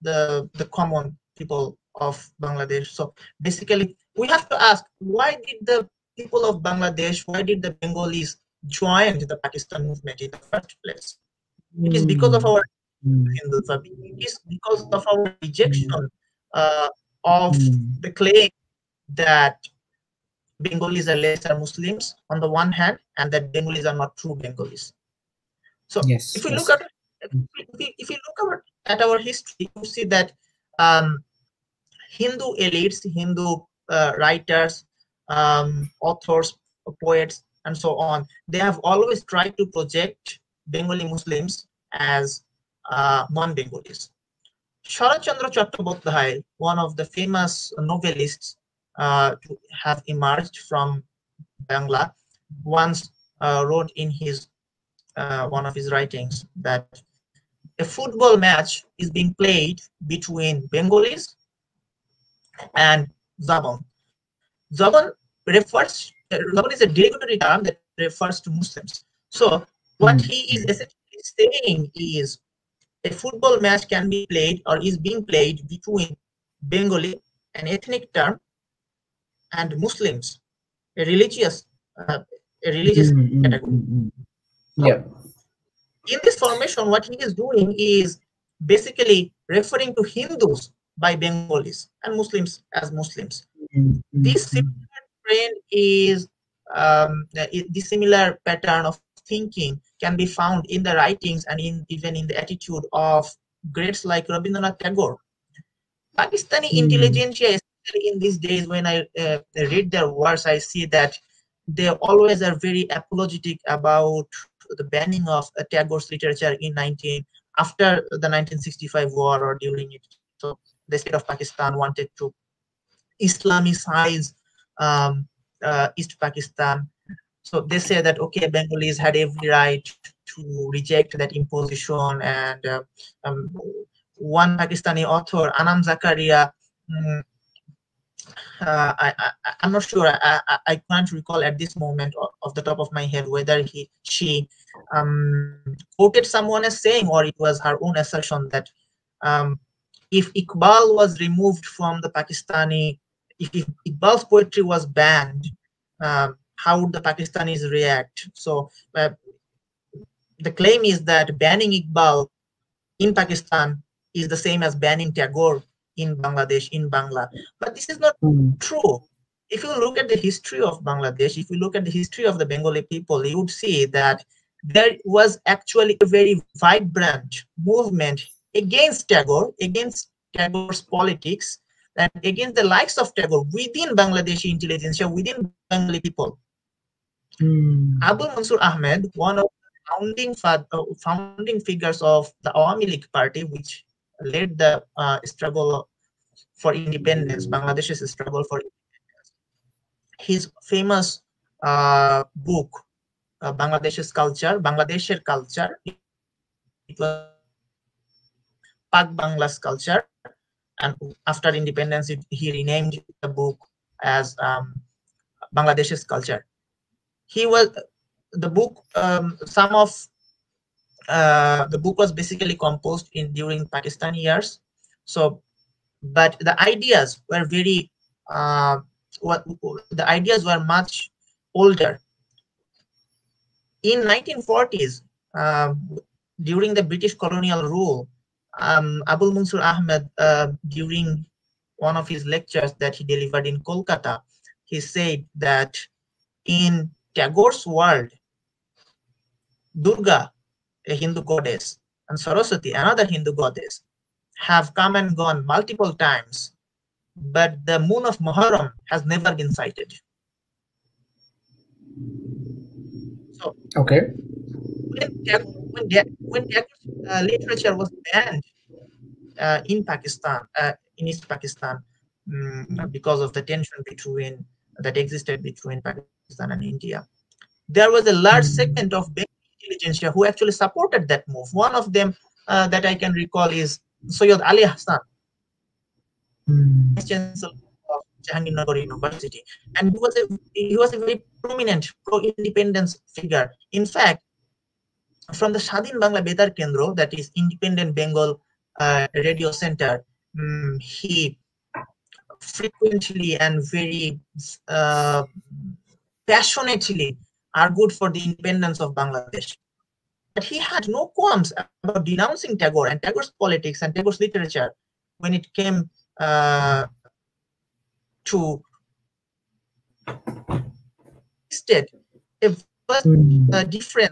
the common people of Bangladesh. So basically, we have to ask, why did the people of Bangladesh, why did the Bengalis join the Pakistan movement in the first place? It is because of our Hindutva. It is because of our rejection of the claim that Bengalis are lesser Muslims on the one hand, and that Bengalis are not true Bengalis. So if we look at our history, you see that Hindu elites, Hindu writers, authors, poets, and so on, they have always tried to project Bengali Muslims as non-Bengalis. Sharat Chandra Chattopadhyay, one of the famous novelists to have emerged from Bangla, once wrote in his one of his writings that a football match is being played between Bengalis and Zaban. Zaban is a derogatory term that refers to Muslims. So what he is essentially saying is a football match can be played or is being played between Bengali, an ethnic term, and Muslims, a religious category. So, in this formation, what he is doing is basically referring to Hindus by Bengalis and Muslims as Muslims. This similar trend is the similar pattern of thinking can be found in the writings and even in the attitude of greats like Rabindranath Tagore. Pakistani intelligentsia, especially in these days, when I read their words, I see that they always are very apologetic about the banning of Tagore's literature after the 1965 war or during it. So the state of Pakistan wanted to Islamicize East Pakistan. So they say that, okay, Bengalis had every right to reject that imposition. And one Pakistani author, Anam Zakaria, I'm not sure. I can't recall at this moment off the top of my head whether she quoted someone as saying, or it was her own assertion, that if Iqbal was removed from the Pakistani, if Iqbal's poetry was banned, how would the Pakistanis react? So the claim is that banning Iqbal in Pakistan is the same as banning Tagore in Bangladesh, in Bangla. But this is not true. If you look at the history of Bangladesh, if you look at the history of the Bengali people, you would see that there was actually a very vibrant movement against Tagore, against Tagore's politics, and against the likes of Tagore within Bangladeshi intelligentsia, within Bengali people. Abul Mansur Ahmed, one of the founding figures of the Awami League Party, which led the struggle for independence, Bangladesh's struggle for independence. His famous book, Bangladesh's Culture, Bangladesher Culture, it was Pak Bangla's Culture, and after independence, he renamed the book as Bangladesh's Culture. The book was basically composed during Pakistani years. So, but the ideas were very the ideas were much older. In 1940s, during the British colonial rule, Abul Mansur Ahmed, during one of his lectures that he delivered in Kolkata, he said that in Tagore's world, Durga, a Hindu goddess, and Saraswati, another Hindu goddess, have come and gone multiple times, but the moon of Muharram has never been sighted. So, okay, when Tagore's literature was banned in Pakistan, in East Pakistan, because of the tension that existed between Pakistan and India, there was a large segment of Bengali intelligentsia who actually supported that move. One of them that I can recall is Sayyid Ali Hassan, Vice Chancellor of Jahangirnagar University, and he was a very prominent pro-independence figure. In fact, from the Shadin Bangla Bedar Kendro, that is Independent Bengal Radio Center, he frequently and very passionately argued for the independence of Bangladesh. But he had no qualms about denouncing Tagore and Tagore's politics and Tagore's literature when it came to state a different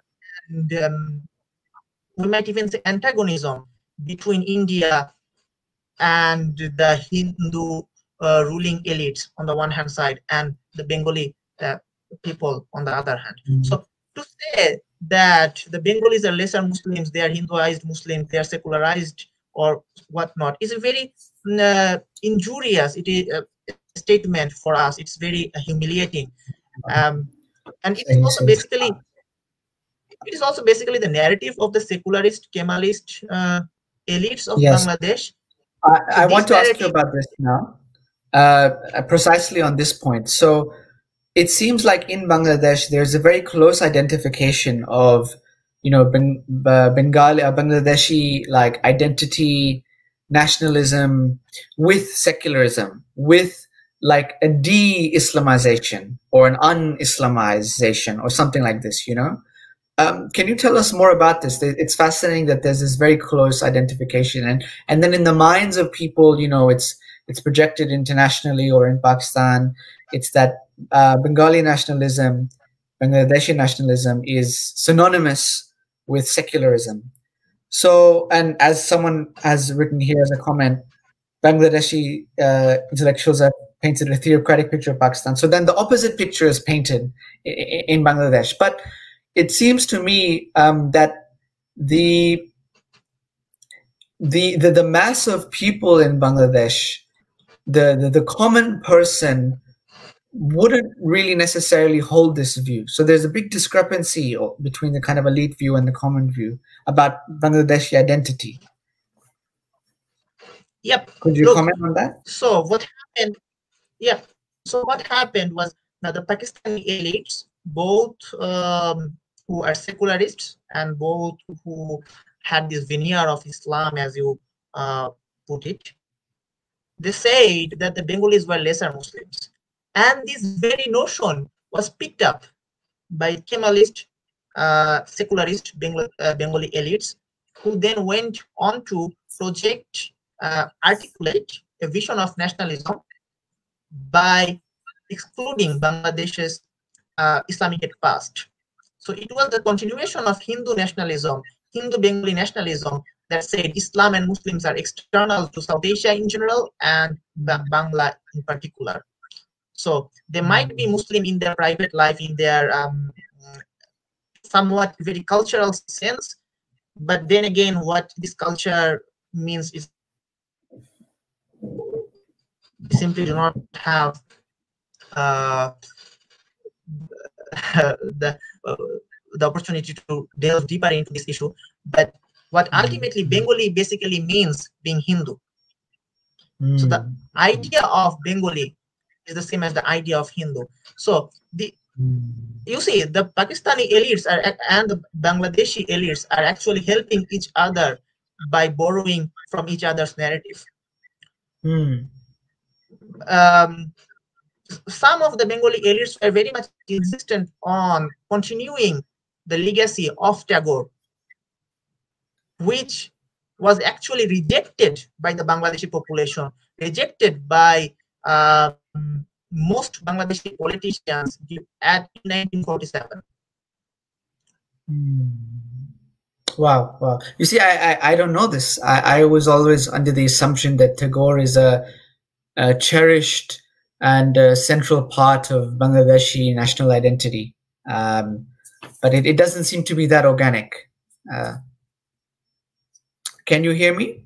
and we might even say antagonism between India and the Hindu ruling elites on the one hand side and the Bengali people on the other hand. So to say that the Bengalis are lesser Muslims, they are Hinduized Muslims, they are secularized or whatnot is a very injurious statement for us. It's very humiliating, and it is also basically the narrative of the secularist Kemalist elites of Bangladesh. I want to ask you about this now, precisely on this point. So it seems like in Bangladesh, there's a very close identification of, Bengali, Bangladeshi like identity, nationalism with secularism, with like a de-Islamization or an un-Islamization or something like this, Can you tell us more about this? It's fascinating that there's this very close identification, and then in the minds of people, it's projected internationally or in Pakistan. It's that Bengali nationalism Bangladeshi nationalism is synonymous with secularism. So, and as someone has written here as a comment, Bangladeshi intellectuals have painted a theocratic picture of Pakistan. So then the opposite picture is painted in Bangladesh. But it seems to me that the mass of people in Bangladesh, the common person, wouldn't really necessarily hold this view. So there's a big discrepancy between the kind of elite view and the common view about Bangladeshi identity. Yep. Could you comment on that? So what happened? Yeah. So what happened was, now the Pakistani elites, both who are secularists and both who had this veneer of Islam, as you put it, they said that the Bengalis were lesser Muslims. And this very notion was picked up by Kemalist, secularist Bengali elites, who then went on to project, articulate a vision of nationalism by excluding Bangladesh's Islamic past. So it was the continuation of Hindu nationalism, Hindu Bengali nationalism, that said Islam and Muslims are external to South Asia in general and Bangla in particular. So they might be Muslim in their private life, in their somewhat very cultural sense, but then again, what this culture means is simply do not have the opportunity to delve deeper into this issue. But what ultimately Bengali basically means being Hindu. So the idea of Bengali is the same as the idea of Hindu. So you see, the Pakistani elites and the Bangladeshi elites are actually helping each other by borrowing from each other's narrative. Some of the Bengali elites are very much insistent on continuing the legacy of Tagore, which was actually rejected by the Bangladeshi population, rejected by most Bangladeshi politicians at 1947. Wow, wow. You see, I don't know this. I was always under the assumption that Tagore is a cherished and a central part of Bangladeshi national identity. But it doesn't seem to be that organic. Can you hear me?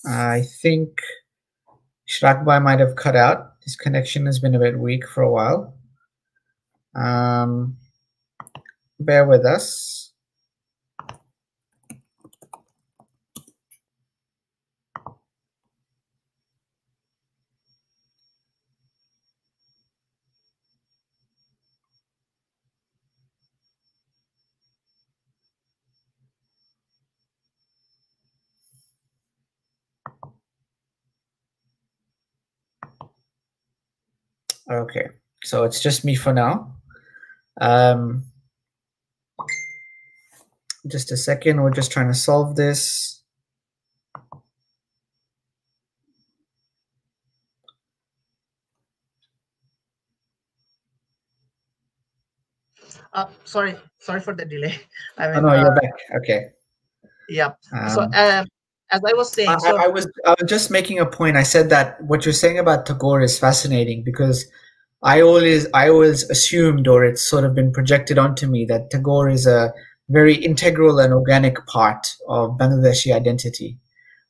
I think Ishraq Bhai might have cut out. His connection has been a bit weak for a while. Bear with us. Okay, so it's just me for now. Just a second, we're just trying to solve this. Sorry for the delay. I mean, oh no, you're back. Okay. Yeah. So as I was saying, I was just making a point. I said that what you're saying about Tagore is fascinating because I always assumed, or it's sort of been projected onto me, that Tagore is a very integral and organic part of Bangladeshi identity.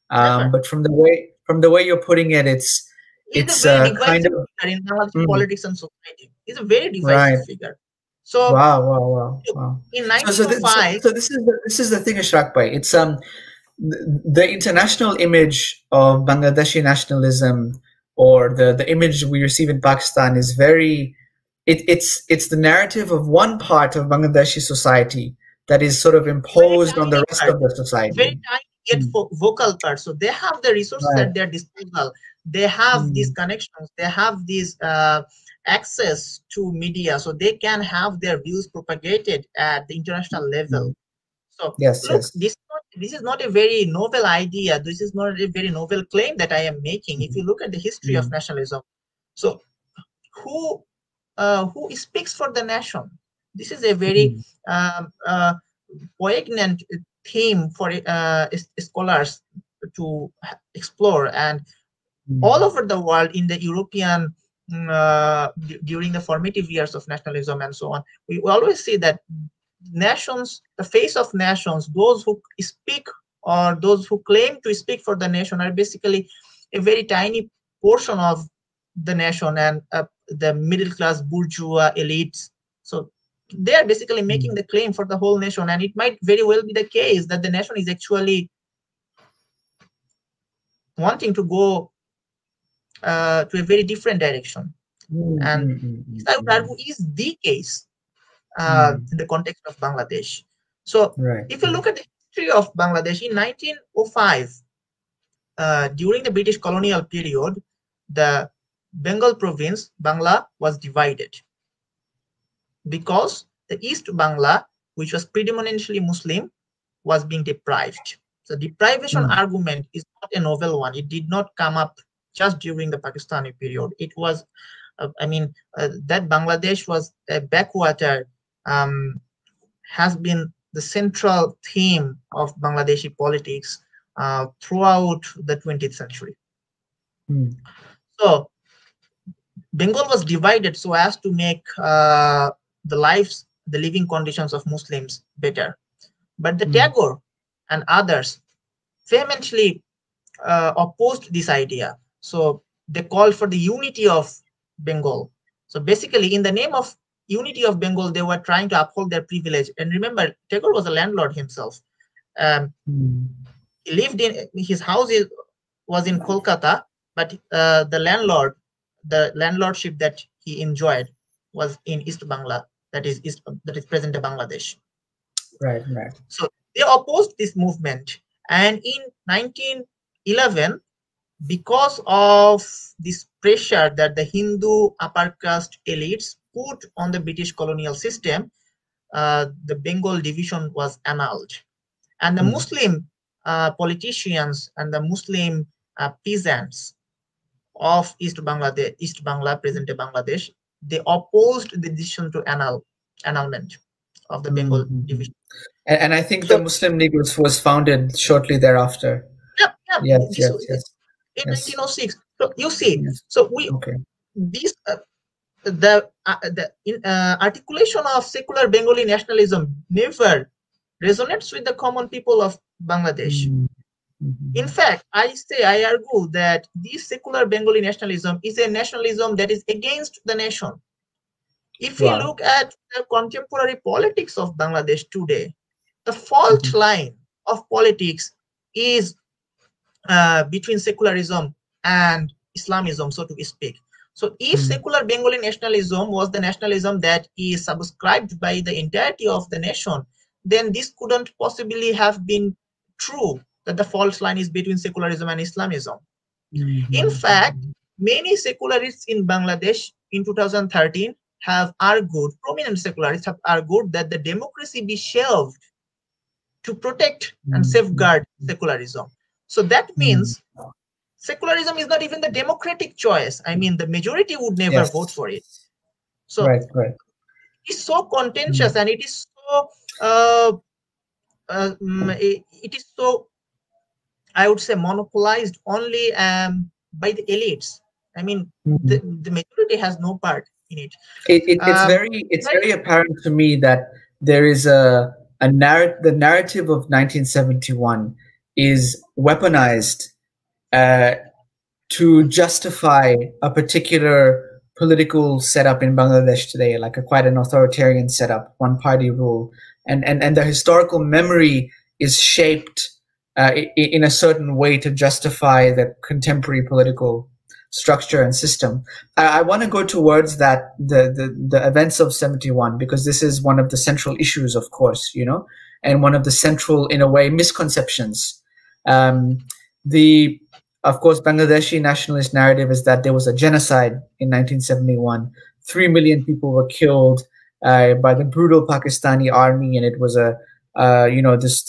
But from the way you're putting it, it's a kind of in politics and society. He's a very divisive figure. So wow. In 1905, so this is the thing, Ishraq Bhai. It's the international image of Bangladeshi nationalism, or the image we receive in Pakistan, is very. It's the narrative of one part of Bangladeshi society that is sort of imposed on the rest of the society. Very tiny yet vocal part. So they have the resources at their disposal. They have these connections. They have these access to media, so they can have their views propagated at the international level. So look, this is not a very novel idea. This is not a very novel claim that I am making. If you look at the history of nationalism, so who speaks for the nation. This is a very poignant theme for scholars to explore, and all over the world in the European during the formative years of nationalism and so on, we always see that nations, the face of nations, those who speak or those who claim to speak for the nation are basically a very tiny portion of the nation and the middle class bourgeois elites. So they are basically making the claim for the whole nation, and it might very well be the case that the nation is actually wanting to go to a very different direction. And this, I would argue, is the case in the context of Bangladesh. So if you look at the history of Bangladesh, in 1905, during the British colonial period, the Bengal province, Bangla, was divided because the East Bangla, which was predominantly Muslim, was being deprived. So deprivation argument is not a novel one. It did not come up just during the Pakistani period. It was, that Bangladesh was a backwater has been the central theme of Bangladeshi politics throughout the 20th century. So Bengal was divided so as to make the living conditions of Muslims better. But the Tagore and others vehemently opposed this idea. So they called for the unity of Bengal. So basically, in the name of unity of Bengal, they were trying to uphold their privilege. And remember, Tagore was a landlord himself. He lived in his house was in Kolkata, but the landlordship that he enjoyed was in East Bangla, that is present-day Bangladesh. Right. So they opposed this movement, and in 1911, because of this pressure that the Hindu upper caste elites put on the British colonial system, the Bengal division was annulled, and the Muslim politicians and the Muslim peasants of East Bangla, present-day Bangladesh, they opposed the decision to annulment of the Bengal division. And I think the Muslim League was founded shortly thereafter. Yes. In 1906. So you see, so the articulation of secular Bengali nationalism never resonates with the common people of Bangladesh. In fact, I argue that this secular Bengali nationalism is a nationalism that is against the nation. If we look at the contemporary politics of Bangladesh today, the fault line of politics is between secularism and Islamism, so to speak. So if secular Bengali nationalism was the nationalism that is subscribed by the entirety of the nation, then this couldn't possibly have been true, that the fault line is between secularism and Islamism. In fact, many secularists in Bangladesh in 2013 have argued, prominent secularists have argued, that the democracy be shelved to protect and safeguard secularism. So that means secularism is not even the democratic choice. I mean, the majority would never vote for it. So it is so contentious, and it is so I would say, monopolized only by the elites. I mean, the majority has no part in it. It's very apparent to me that there is the narrative of 1971 is weaponized to justify a particular political setup in Bangladesh today, like quite an authoritarian setup, one-party rule, and the historical memory is shaped in a certain way to justify the contemporary political structure and system. I want to go towards that the events of 71, because this is one of the central issues, of course, and one of the central, in a way, misconceptions. Of course, Bangladeshi nationalist narrative is that there was a genocide in 1971. 3 million people were killed by the brutal Pakistani army, and it was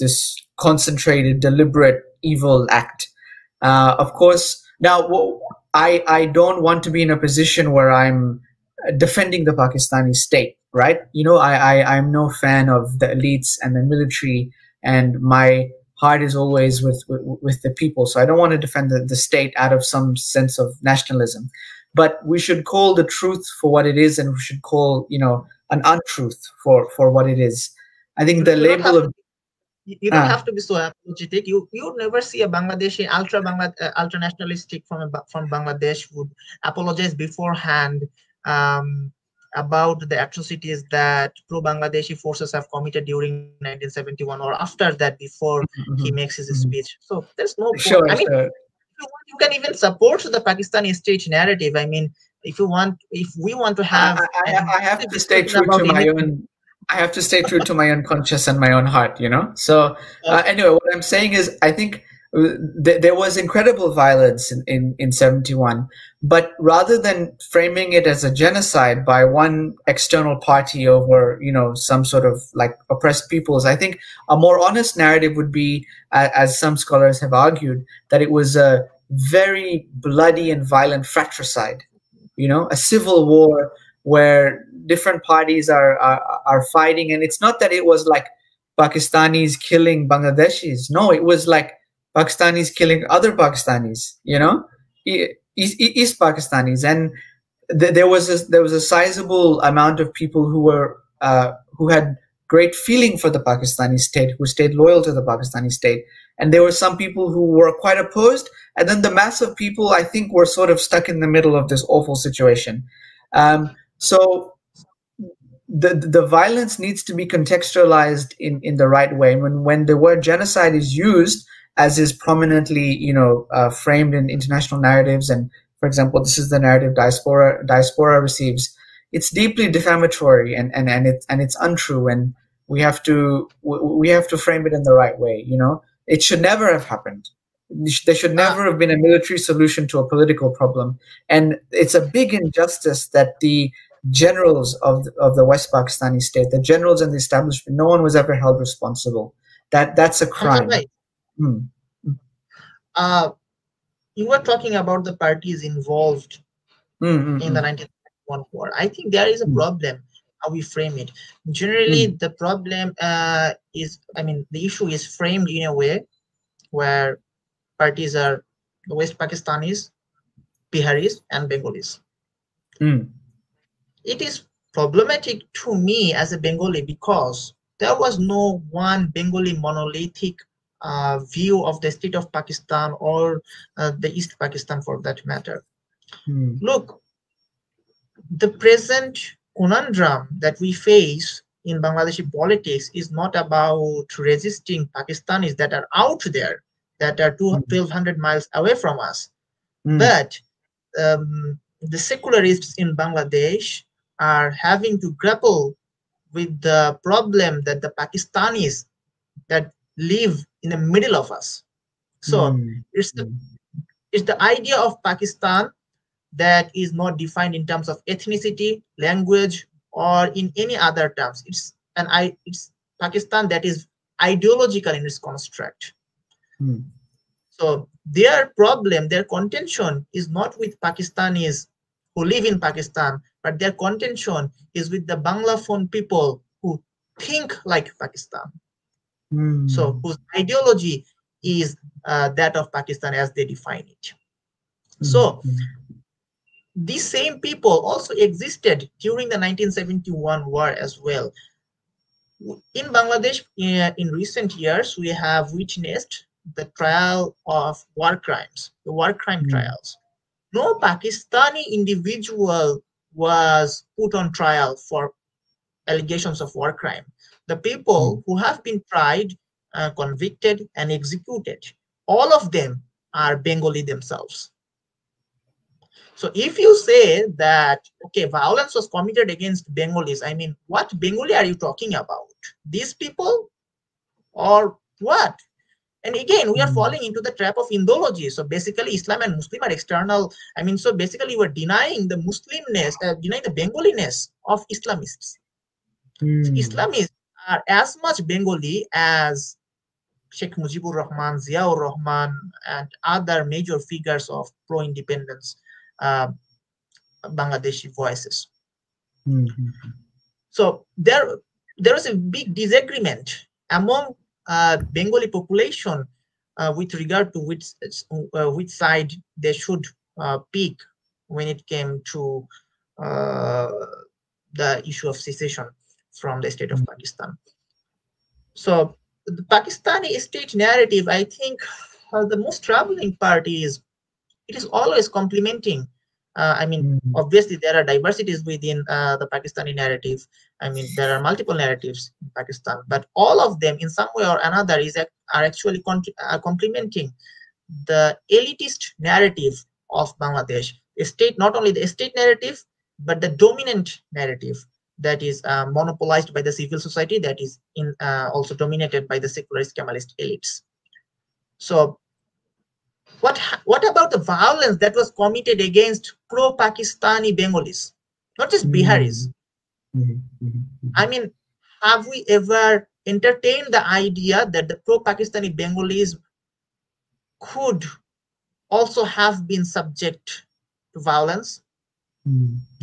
this concentrated, deliberate, evil act. Of course, now I don't want to be in a position where I'm defending the Pakistani state, right? I'm no fan of the elites and the military, and my heart is always with the people. So I don't want to defend the state out of some sense of nationalism, but we should call the truth for what it is, and we should call an untruth for what it is. I think the label of you don't have to be so apologetic. You never see a Bangladeshi ultra nationalistic from Bangladesh would apologize beforehand about the atrocities that pro-Bangladeshi forces have committed during 1971 or after that, before he makes his speech. So there's no point. Sure, I mean, sure. you can even support the Pakistani state narrative. I mean, if we want to have, I have to stay true to my own. I have to stay true to my own conscience and my own heart, So anyway, what I'm saying is, I think there was incredible violence in 71, but rather than framing it as a genocide by one external party over, some sort of like oppressed peoples, I think a more honest narrative would be, as some scholars have argued, that it was a very bloody and violent fratricide, a civil war where different parties are fighting. And it's not that it was like Pakistanis killing Bangladeshis. No, it was like Pakistanis killing other Pakistanis, East Pakistanis. And there was a sizable amount of people who had great feeling for the Pakistani state, who stayed loyal to the Pakistani state. And there were some people who were quite opposed. And then the mass of people, I think, were sort of stuck in the middle of this awful situation. So the violence needs to be contextualized in the right way. When the word genocide is used, as is prominently framed in international narratives, and for example, this is the narrative diaspora receives, it's deeply defamatory and it's untrue, and we have to frame it in the right way. It should never have happened. There should never have been a military solution to a political problem, and it's a big injustice that the generals of the West Pakistani state, the generals and the establishment, no one was ever held responsible. That's a crime. You were talking about the parties involved in the 1971 war. I think there is a problem how we frame it. Generally, the problem the issue is framed in a way where parties are the West Pakistanis, Biharis, and Bengalis. It is problematic to me as a Bengali because there was no one Bengali monolithic view of the state of Pakistan or the East Pakistan for that matter. Look, the present conundrum that we face in Bangladeshi politics is not about resisting Pakistanis that are out there, that are 1,200 miles away from us, but the secularists in Bangladesh are having to grapple with the problem that the Pakistanis that live in the middle of us. So it's the idea of Pakistan that is not defined in terms of ethnicity, language, or in any other terms. It's Pakistan that is ideological in its construct. So their problem, their contention is not with Pakistanis who live in Pakistan, but their contention is with the Banglaphone people who think like Pakistan. So whose ideology is that of Pakistan as they define it. So these same people also existed during the 1971 war as well. In Bangladesh, in recent years, we have witnessed the trial of war crimes, the war crime trials. No Pakistani individual was put on trial for allegations of war crime. The people who have been tried, convicted, and executed, all of them are Bengali themselves. So if you say that, okay, violence was committed against Bengalis, I mean, what Bengali are you talking about? These people or what? And again, we are falling into the trap of Indology. So basically, Islam and Muslim are external. I mean, so basically, we're denying the Muslimness, denying the Bengaliness of Islamists. So Islamists are as much Bengali as Sheikh Mujibur Rahman, Ziaur Rahman, and other major figures of pro-independence Bangladeshi voices. So there is a big disagreement among Bengali population with regard to which side they should pick when it came to the issue of secession from the state of Pakistan. So the Pakistani state narrative, I think the most troubling part is it is always complementing. I mean, obviously there are diversities within the Pakistani narrative. I mean, there are multiple narratives in Pakistan, but all of them in some way or another are actually complementing the elitist narrative of Bangladesh. Not only the state narrative, but the dominant narrative that is monopolized by the civil society, that is also dominated by the secularist Kemalist elites. So what about the violence that was committed against pro-Pakistani Bengalis, not just Biharis? I mean, have we ever entertained the idea that the pro-Pakistani Bengalis could also have been subject to violence?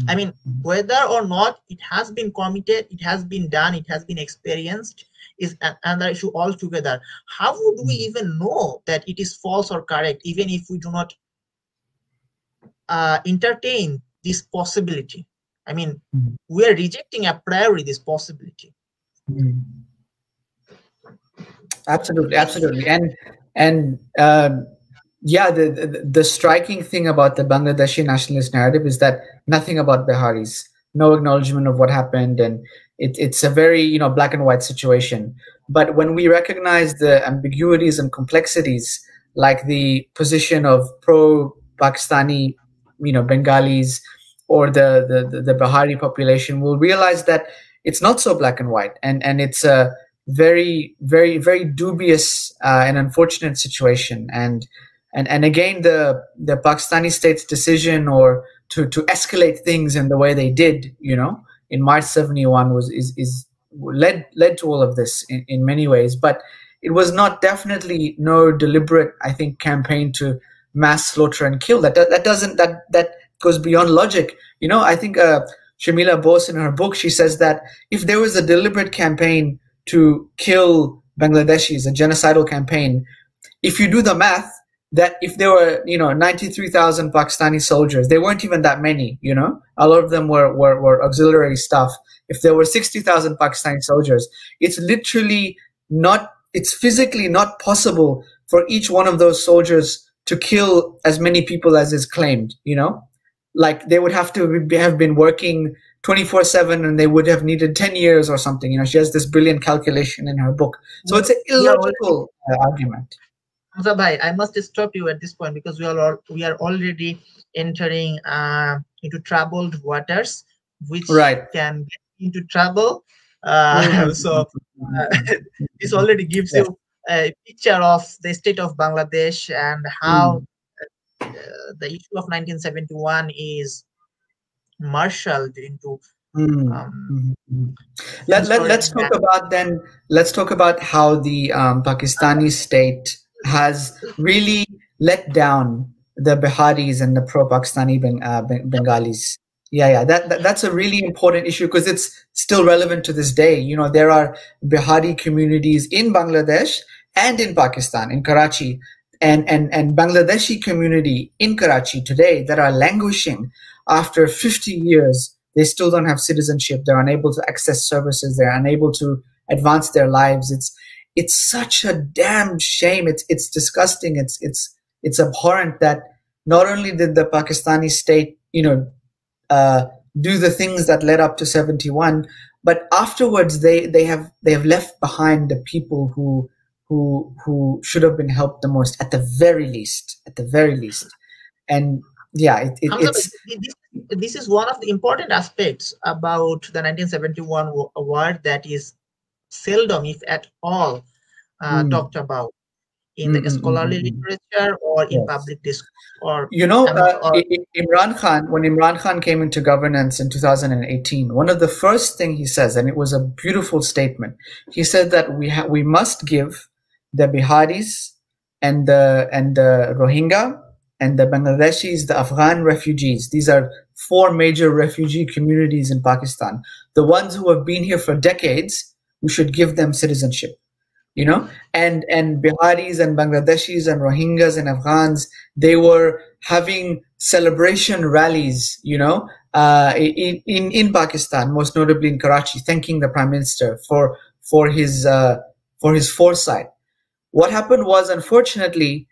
I mean, whether or not it has been committed, it has been done, it has been experienced, is another issue altogether. How would we even know that it is false or correct, even if we do not entertain this possibility? I mean, we are rejecting a priori this possibility. Absolutely. And yeah, the striking thing about the Bangladeshi nationalist narrative is that nothing about Biharis, no acknowledgement of what happened, and it's a very black and white situation. But when we recognize the ambiguities and complexities, like the position of pro-Pakistani Bengalis or the Bihari population, we'll realize that it's not so black and white, and it's a very, very, very dubious and unfortunate situation. And again, the Pakistani state's decision or to escalate things in the way they did, in March 71 is led to all of this in many ways. But it was not definitely no deliberate, I think, campaign to mass slaughter and kill. That goes beyond logic. I think Shamila Bose in her book, she says that if there was a deliberate campaign to kill Bangladeshis, a genocidal campaign, if you do the math, that if there were 93,000 Pakistani soldiers, they weren't even that many, a lot of them were auxiliary staff. If there were 60,000 Pakistani soldiers, it's physically not possible for each one of those soldiers to kill as many people as is claimed. Like they would have to have been working 24/7, and they would have needed 10 years or something. She has this brilliant calculation in her book. So it's an illogical argument. Hamza bhai, I must stop you at this point because we are already entering into troubled waters, which can get into trouble. So this already gives you a picture of the state of Bangladesh and how the issue of 1971 is marshaled into. Let's talk about how the Pakistani state has really let down the Biharis and the pro-Pakistani Bengalis. That's a really important issue because it's still relevant to this day. There are Bihari communities in Bangladesh and in Pakistan, in Karachi, and Bangladeshi community in Karachi today that are languishing after 50 years. They still don't have citizenship. They're unable to access services. They're unable to advance their lives. It's such a damn shame. It's disgusting. It's abhorrent that not only did the Pakistani state, do the things that led up to 71, but afterwards they have left behind the people who should have been helped the most at the very least. And yeah, this is one of the important aspects about the 1971 war that is seldom, if at all, talked about in the scholarly literature or in public discourse. Imran Khan, when Imran Khan came into governance in 2018, one of the first things he says, and it was a beautiful statement, he said that we must give the Biharis and the Rohingya and the Bangladeshis, the Afghan refugees. These are four major refugee communities in Pakistan. The ones who have been here for decades, we should give them citizenship. And Biharis and Bangladeshis and Rohingyas and Afghans, they were having celebration rallies, in Pakistan, most notably in Karachi, thanking the Prime Minister for his foresight. What happened was, unfortunately,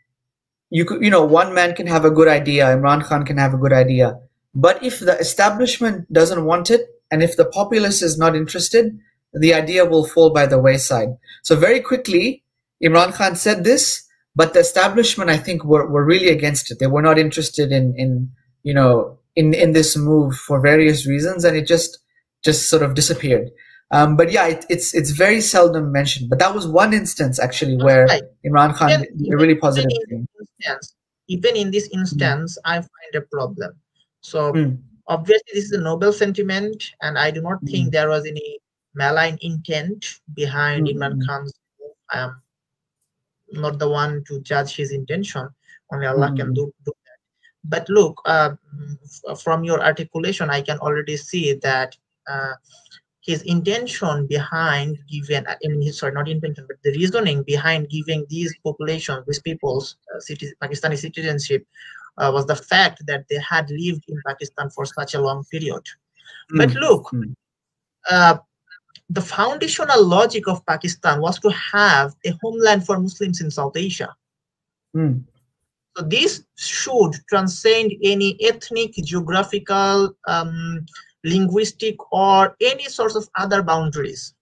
one man can have a good idea, Imran Khan can have a good idea, but if the establishment doesn't want it, and if the populace is not interested, the idea will fall by the wayside. So very quickly, Imran Khan said this, but the establishment, I think, were really against it. They were not interested in this move for various reasons, and it just sort of disappeared. But yeah, it's very seldom mentioned. But that was one instance actually where Right. Imran Khan did a really positive thing. Even in this instance, I find a problem. So obviously, this is a noble sentiment, and I do not think there was any malign intent behind Imran Khan's move. I am not the one to judge his intention. Only Allah can do that. But look, from your articulation, I can already see that his intention behind giving, not intention, but the reasoning behind giving these populations, these people's Pakistani citizenship was the fact that they had lived in Pakistan for such a long period. But look, the foundational logic of Pakistan was to have a homeland for Muslims in South Asia. So this should transcend any ethnic, geographical, linguistic, or any sorts of other boundaries.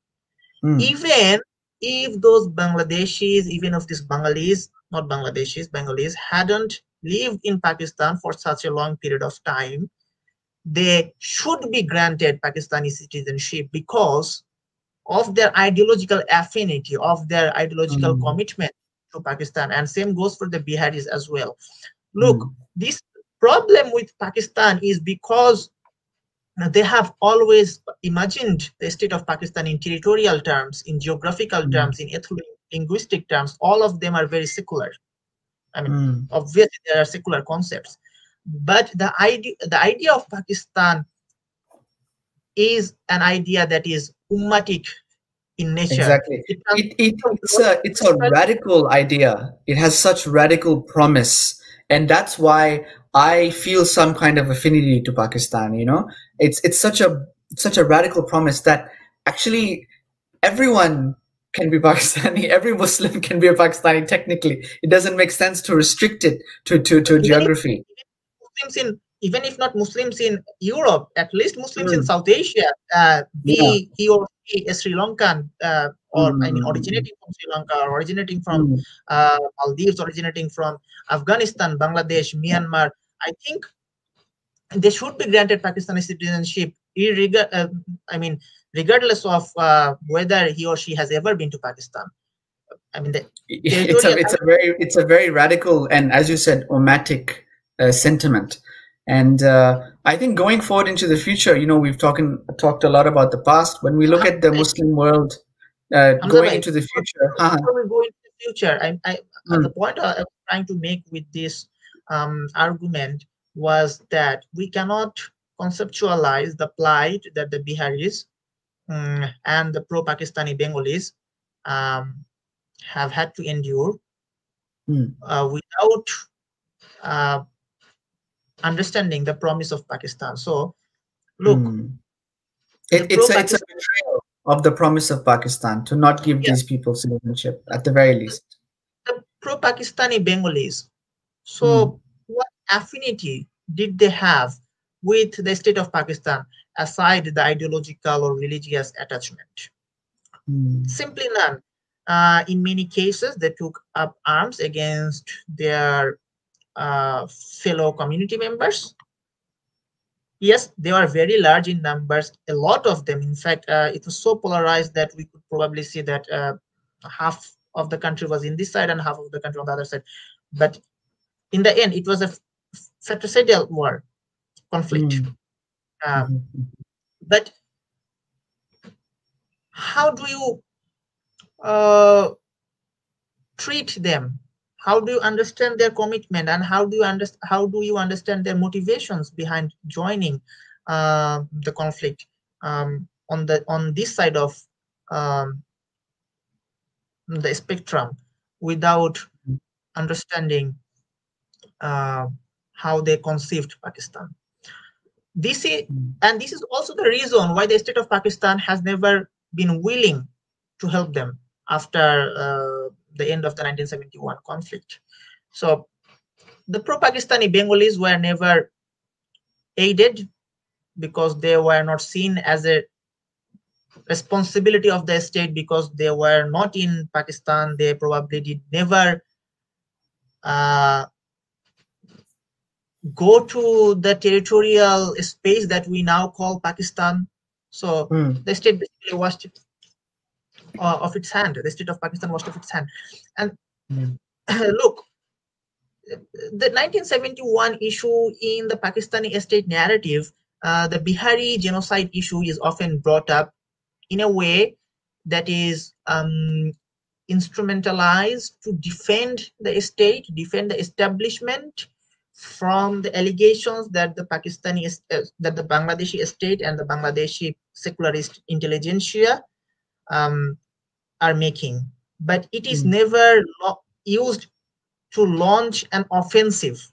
Even if those Bangladeshis, even if these Bengalis hadn't lived in Pakistan for such a long period of time, they should be granted Pakistani citizenship because of their ideological affinity, of their ideological commitment to Pakistan. And same goes for the Biharis as well. Look, this problem with Pakistan is because they have always imagined the state of Pakistan in territorial terms, in geographical terms, in ethno-linguistic terms. All of them are very secular. I mean, obviously there are secular concepts, but the idea of Pakistan is an idea that is ummatic in nature. Exactly. It's a radical idea. It has such radical promise, and that's why I feel some kind of affinity to Pakistan. It's such a radical promise that actually everyone can be Pakistani. Every Muslim can be a Pakistani. Technically, it doesn't make sense to restrict it to geography. Even if not Muslims in Europe, at least Muslims in South Asia, he or she is Sri Lankan, or originating from Sri Lanka, or originating from Maldives, originating from Afghanistan, Bangladesh, Myanmar. I think they should be granted Pakistani citizenship, regardless of whether he or she has ever been to Pakistan. I mean, it's a very radical and, as you said, ummatic sentiment. And I think going forward into the future, we've talked a lot about the past. When we look at the Muslim world going into the future, the point I was trying to make with this argument was that we cannot conceptualize the plight that the Biharis and the pro-Pakistani Bengalis have had to endure without understanding the promise of Pakistan. So, look, it's a betrayal of the promise of Pakistan to not give these people citizenship, at the very least. The pro-Pakistani Bengalis. So, what affinity did they have with the state of Pakistan aside the ideological or religious attachment? Simply none. In many cases, they took up arms against their fellow community members. Yes, they were very large in numbers, a lot of them. In fact, it was so polarized that we could probably see that half of the country was in this side and half of the country on the other side. But in the end, it was a fratricidal war conflict. But how do you treat them? how do you understand their commitment, and how do you understand their motivations behind joining the conflict on this side of um, the spectrum, without understanding how they conceived Pakistan? This is also the reason why the state of Pakistan has never been willing to help them after the end of the 1971 conflict. So the pro-Pakistani Bengalis were never aided because they were not seen as a responsibility of the state, because they were not in Pakistan. They probably did never go to the territorial space that we now call Pakistan. So the state basically washed it of its hand. The state of Pakistan washed off its hand. And look, the 1971 issue in the Pakistani state narrative, the Bihari genocide issue is often brought up in a way that is instrumentalized to defend the state, defend the establishment from the allegations that the Bangladeshi state and the Bangladeshi secularist intelligentsia are making. But it is never used to launch an offensive.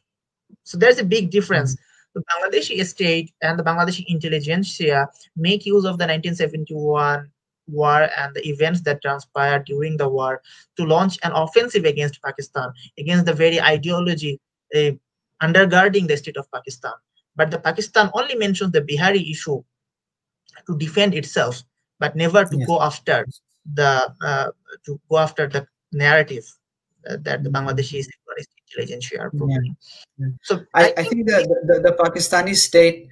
So there's a big difference. The Bangladeshi state and the Bangladeshi intelligentsia make use of the 1971 war and the events that transpired during the war to launch an offensive against Pakistan, against the very ideology undergirding the state of Pakistan. But the Pakistan only mentions the Bihari issue to defend itself, but never to go after the narrative that the Bangladeshi secularist intelligentsia are promoting. So I think the Pakistani state,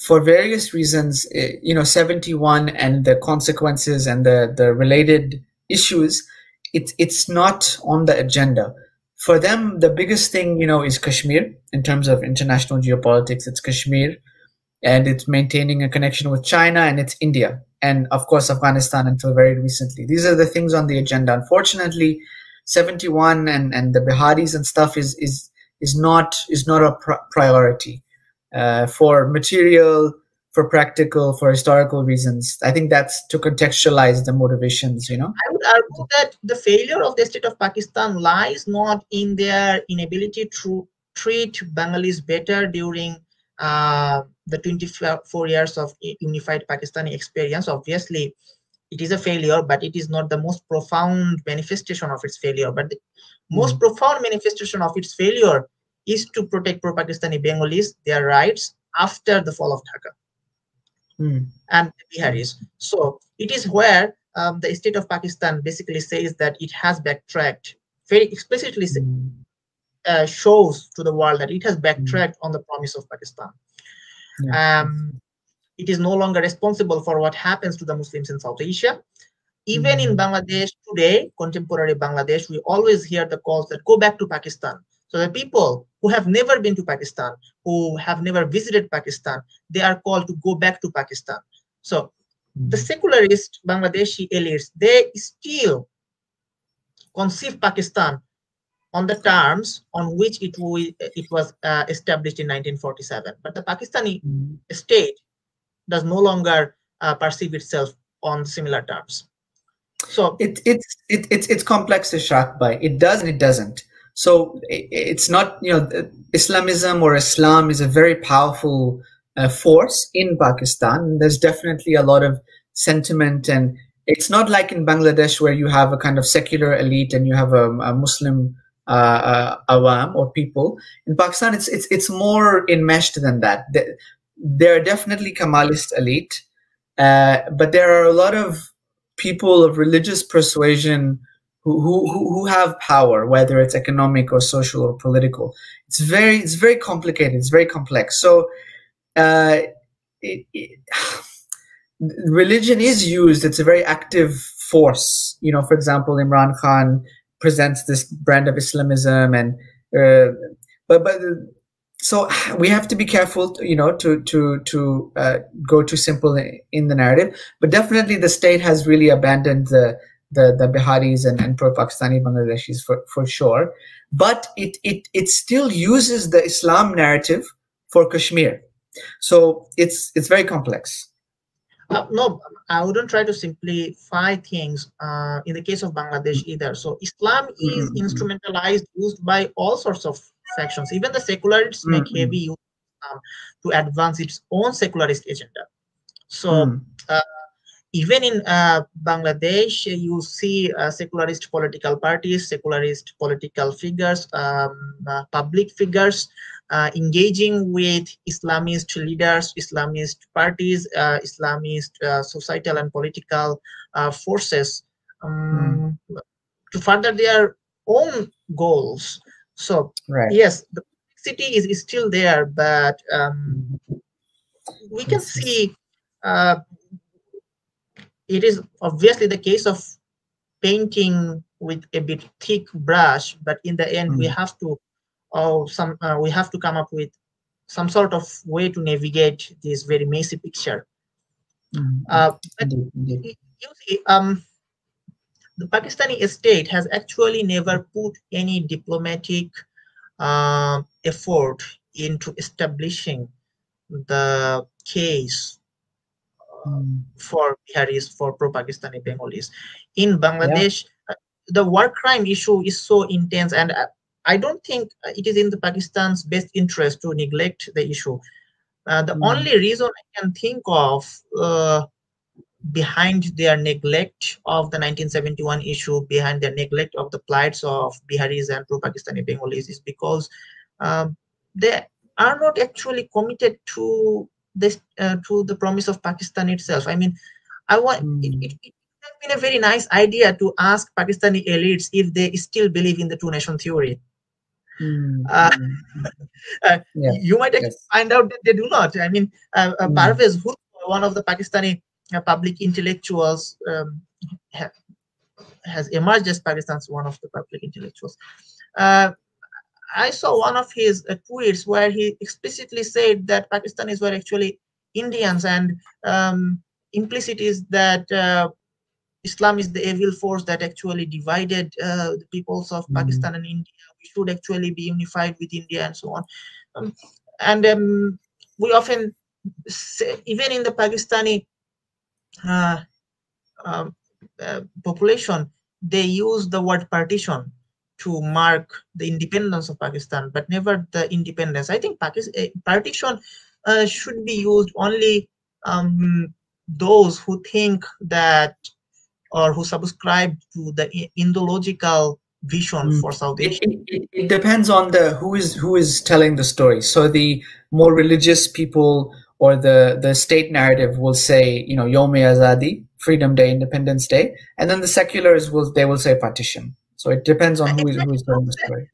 for various reasons, 71 and the consequences and the related issues, it's not on the agenda. For them, the biggest thing, is Kashmir in terms of international geopolitics. It's Kashmir, and it's maintaining a connection with China, and it's India, and of course Afghanistan until very recently. These are the things on the agenda. Unfortunately, 71 and the Biharis and stuff is not a priority for material, for practical, for historical reasons. I think that's to contextualize the motivations. I would argue that the failure of the state of Pakistan lies not in their inability to treat Bengalis better during the 24 years of unified Pakistani experience. Obviously, it is a failure, but it is not the most profound manifestation of its failure. But the most profound manifestation of its failure is to protect pro-Pakistani Bengalis, their rights after the fall of Dhaka and the Biharis. So it is where the state of Pakistan basically says that it has backtracked, very explicitly shows to the world that it has backtracked on the promise of Pakistan. It is no longer responsible for what happens to the Muslims in South Asia. Even in Bangladesh today, contemporary Bangladesh, we always hear the calls that go back to Pakistan. So the people who have never been to Pakistan, who have never visited Pakistan, they are called to go back to Pakistan. So the secularist Bangladeshi elites, they still conceive Pakistan on the terms on which it was established in 1947. But the Pakistani state does no longer perceive itself on similar terms. So it's complex, Ishraq Bhai. It does and it doesn't. So it's not, Islamism or Islam is a very powerful force in Pakistan. There's definitely a lot of sentiment, and it's not like in Bangladesh where you have a kind of secular elite and you have a Muslim awam or people. In Pakistan, it's more enmeshed than that. There are definitely Kemalist elite, but there are a lot of people of religious persuasion who have power, whether it's economic or social or political. It's very complicated. It's very complex. So religion is used. It's a very active force. For example, Imran Khan presents this brand of Islamism, and so we have to be careful, to go too simple in the narrative. But definitely, the state has really abandoned the Biharis and pro-Pakistani Bangladeshis for sure, but it still uses the Islam narrative for Kashmir. So it's very complex. No, I wouldn't try to simplify things in the case of Bangladesh either. So Islam is instrumentalized, used by all sorts of factions. Even the secularists make heavy use of Islam to advance its own secularist agenda. So even in Bangladesh, you see secularist political parties, secularist political figures, public figures engaging with Islamist leaders, Islamist parties, Islamist societal and political forces to further their own goals. So, yes, the complexity is still there, but we can see it is obviously the case of painting with a bit thick brush, but in the end we have to we have to come up with some sort of way to navigate this very messy picture. But you see, the Pakistani state has actually never put any diplomatic effort into establishing the case for Biharis, for pro-Pakistani Bengalis. In Bangladesh, the war crime issue is so intense, and I don't think it is in the Pakistan's best interest to neglect the issue. The only reason I can think of behind their neglect of the 1971 issue, behind their neglect of the plights of Biharis and pro-Pakistani Bengalis, is because they are not actually committed to this to the promise of Pakistan itself. I mean, it has been a very nice idea to ask Pakistani elites if they still believe in the two-nation theory. You might actually find out that they do not. I mean, Parvez Bhutto, one of the Pakistani public intellectuals, has emerged as Pakistan's one of the public intellectuals. I saw one of his tweets where he explicitly said that Pakistanis were actually Indians, and implicit is that Islam is the evil force that actually divided the peoples of Pakistan and India. We should actually be unified with India and so on. We often say, even in the Pakistani population, they use the word partition to mark the independence of Pakistan, but never the independence. I think partition should be used only those who think that, or who subscribe to the Indological vision for South Asia. It depends on who is telling the story. So the more religious people or the state narrative will say, Yom-e-Azadi, Freedom Day, Independence Day, and then the seculars will say partition. So it depends on who is telling the story.